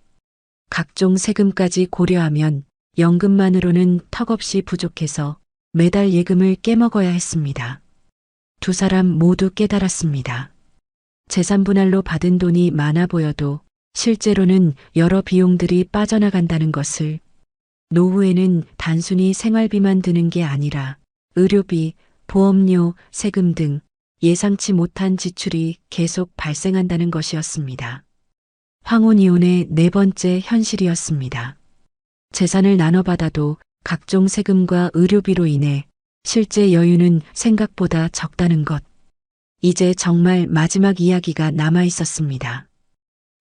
각종 세금까지 고려하면 연금만으로는 턱없이 부족해서 매달 예금을 깨먹어야 했습니다. 두 사람 모두 깨달았습니다. 재산 분할로 받은 돈이 많아 보여도 실제로는 여러 비용들이 빠져나간다는 것을, 노후에는 단순히 생활비만 드는 게 아니라 의료비, 보험료, 세금 등 예상치 못한 지출이 계속 발생한다는 것이었습니다. 황혼이혼의 네 번째 현실이었습니다. 재산을 나눠받아도 각종 세금과 의료비로 인해 실제 여유는 생각보다 적다는 것. 이제 정말 마지막 이야기가 남아 있었습니다.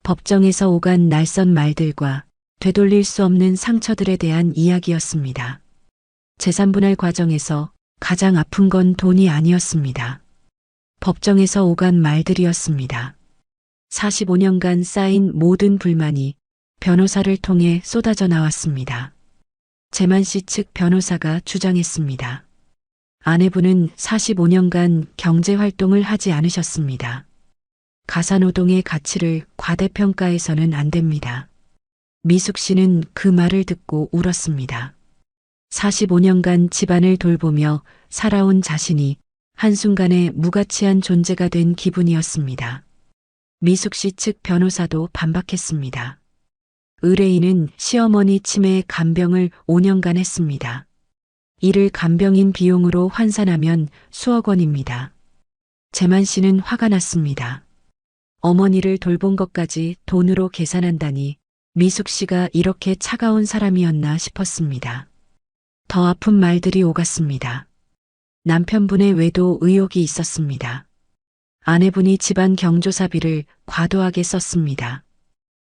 법정에서 오간 날선 말들과 되돌릴 수 없는 상처들에 대한 이야기였습니다. 재산 분할 과정에서 가장 아픈 건 돈이 아니었습니다. 법정에서 오간 말들이었습니다. 45년간 쌓인 모든 불만이 변호사를 통해 쏟아져 나왔습니다. 재만 씨 측 변호사가 주장했습니다. 아내분은 45년간 경제활동을 하지 않으셨습니다. 가사노동의 가치를 과대평가해서는 안 됩니다. 미숙 씨는 그 말을 듣고 울었습니다. 45년간 집안을 돌보며 살아온 자신이 한순간에 무가치한 존재가 된 기분이었습니다. 미숙 씨 측 변호사도 반박했습니다. 의뢰인은 시어머니 치매 간병을 5년간 했습니다. 이를 간병인 비용으로 환산하면 수억 원입니다. 재만 씨는 화가 났습니다. 어머니를 돌본 것까지 돈으로 계산한다니 미숙 씨가 이렇게 차가운 사람이었나 싶었습니다. 더 아픈 말들이 오갔습니다. 남편분의 외도 의혹이 있었습니다. 아내분이 집안 경조사비를 과도하게 썼습니다.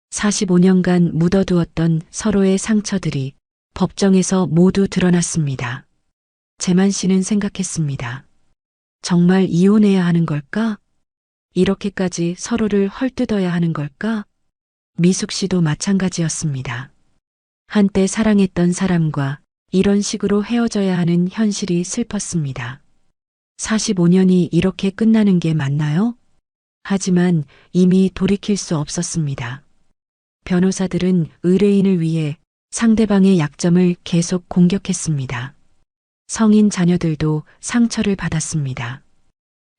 45년간 묻어두었던 서로의 상처들이 법정에서 모두 드러났습니다. 재만 씨는 생각했습니다. 정말 이혼해야 하는 걸까? 이렇게까지 서로를 헐뜯어야 하는 걸까? 미숙 씨도 마찬가지였습니다. 한때 사랑했던 사람과 이런 식으로 헤어져야 하는 현실이 슬펐습니다. 45년이 이렇게 끝나는 게 맞나요? 하지만 이미 돌이킬 수 없었습니다. 변호사들은 의뢰인을 위해 상대방의 약점을 계속 공격했습니다. 성인 자녀들도 상처를 받았습니다.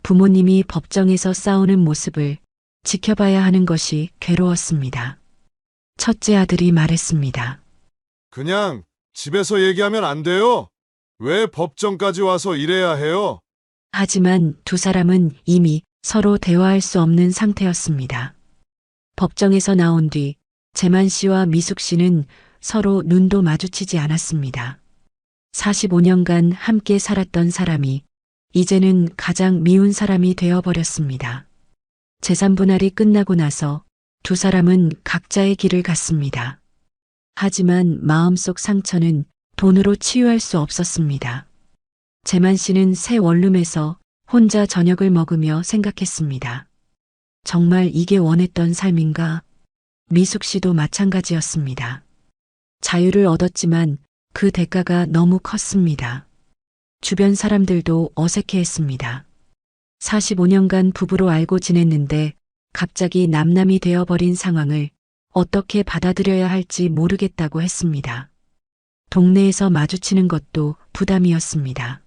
부모님이 법정에서 싸우는 모습을 지켜봐야 하는 것이 괴로웠습니다. 첫째 아들이 말했습니다. 그냥 집에서 얘기하면 안 돼요? 왜 법정까지 와서 이래야 해요? 하지만 두 사람은 이미 서로 대화할 수 없는 상태였습니다. 법정에서 나온 뒤 재만 씨와 미숙 씨는 서로 눈도 마주치지 않았습니다. 45년간 함께 살았던 사람이 이제는 가장 미운 사람이 되어버렸습니다. 재산 분할이 끝나고 나서 두 사람은 각자의 길을 갔습니다. 하지만 마음속 상처는 돈으로 치유할 수 없었습니다. 재만 씨는 새 원룸에서 혼자 저녁을 먹으며 생각했습니다. 정말 이게 원했던 삶인가? 미숙 씨도 마찬가지였습니다. 자유를 얻었지만 그 대가가 너무 컸습니다. 주변 사람들도 어색해했습니다. 45년간 부부로 알고 지냈는데 갑자기 남남이 되어버린 상황을 어떻게 받아들여야 할지 모르겠다고 했습니다. 동네에서 마주치는 것도 부담이었습니다.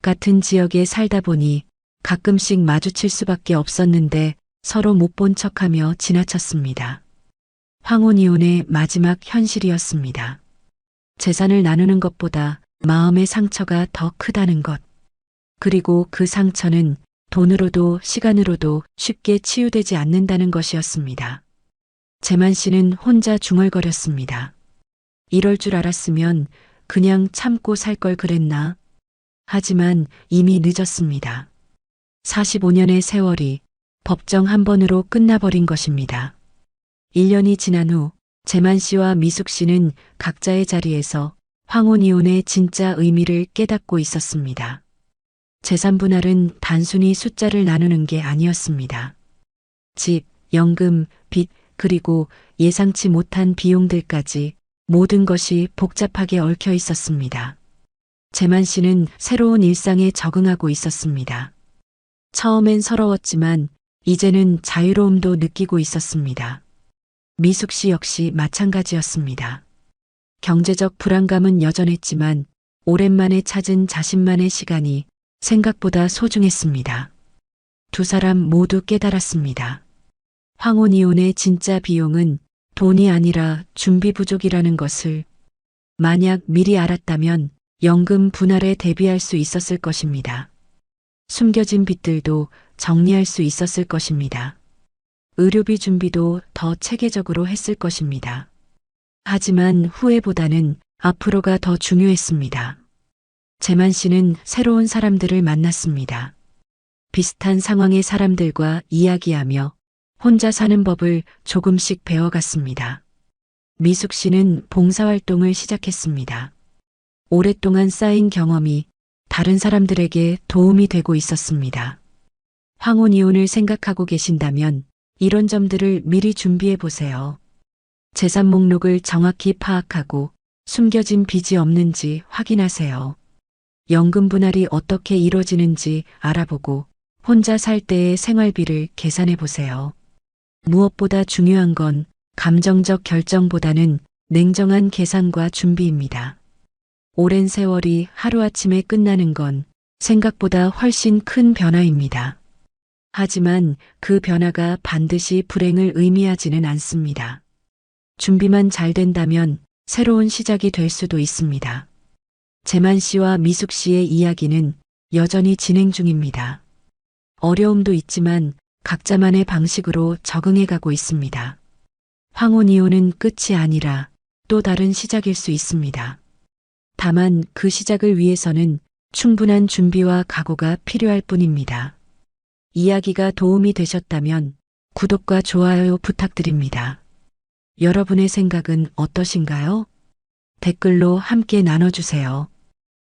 같은 지역에 살다 보니 가끔씩 마주칠 수밖에 없었는데 서로 못 본 척하며 지나쳤습니다. 황혼이혼의 마지막 현실이었습니다. 재산을 나누는 것보다 마음의 상처가 더 크다는 것. 그리고 그 상처는 돈으로도 시간으로도 쉽게 치유되지 않는다는 것이었습니다. 재만 씨는 혼자 중얼거렸습니다. 이럴 줄 알았으면 그냥 참고 살 걸 그랬나? 하지만 이미 늦었습니다. 45년의 세월이 법정 한 번으로 끝나버린 것입니다. 1년이 지난 후 재만 씨와 미숙 씨는 각자의 자리에서 황혼이혼의 진짜 의미를 깨닫고 있었습니다. 재산 분할은 단순히 숫자를 나누는 게 아니었습니다. 집, 연금, 빚, 그리고 예상치 못한 비용들까지 모든 것이 복잡하게 얽혀 있었습니다. 재만 씨는 새로운 일상에 적응하고 있었습니다. 처음엔 서러웠지만 이제는 자유로움도 느끼고 있었습니다. 미숙 씨 역시 마찬가지였습니다. 경제적 불안감은 여전했지만 오랜만에 찾은 자신만의 시간이 생각보다 소중했습니다. 두 사람 모두 깨달았습니다. 황혼이혼의 진짜 비용은 돈이 아니라 준비 부족이라는 것을. 만약 미리 알았다면 연금 분할에 대비할 수 있었을 것입니다. 숨겨진 빚들도 정리할 수 있었을 것입니다. 의료비 준비도 더 체계적으로 했을 것입니다. 하지만 후회보다는 앞으로가 더 중요했습니다. 재만 씨는 새로운 사람들을 만났습니다. 비슷한 상황의 사람들과 이야기하며 혼자 사는 법을 조금씩 배워갔습니다. 미숙 씨는 봉사활동을 시작했습니다. 오랫동안 쌓인 경험이 다른 사람들에게 도움이 되고 있었습니다. 황혼이혼을 생각하고 계신다면 이런 점들을 미리 준비해 보세요. 재산 목록을 정확히 파악하고 숨겨진 빚이 없는지 확인하세요. 연금 분할이 어떻게 이루어지는지 알아보고 혼자 살 때의 생활비를 계산해 보세요. 무엇보다 중요한 건 감정적 결정보다는 냉정한 계산과 준비입니다. 오랜 세월이 하루아침에 끝나는 건 생각보다 훨씬 큰 변화입니다. 하지만 그 변화가 반드시 불행을 의미하지는 않습니다. 준비만 잘 된다면 새로운 시작이 될 수도 있습니다. 재만 씨와 미숙 씨의 이야기는 여전히 진행 중입니다. 어려움도 있지만 각자만의 방식으로 적응해 가고 있습니다. 황혼 이혼은 끝이 아니라 또 다른 시작일 수 있습니다. 다만 그 시작을 위해서는 충분한 준비와 각오가 필요할 뿐입니다. 이야기가 도움이 되셨다면 구독과 좋아요 부탁드립니다. 여러분의 생각은 어떠신가요? 댓글로 함께 나눠주세요.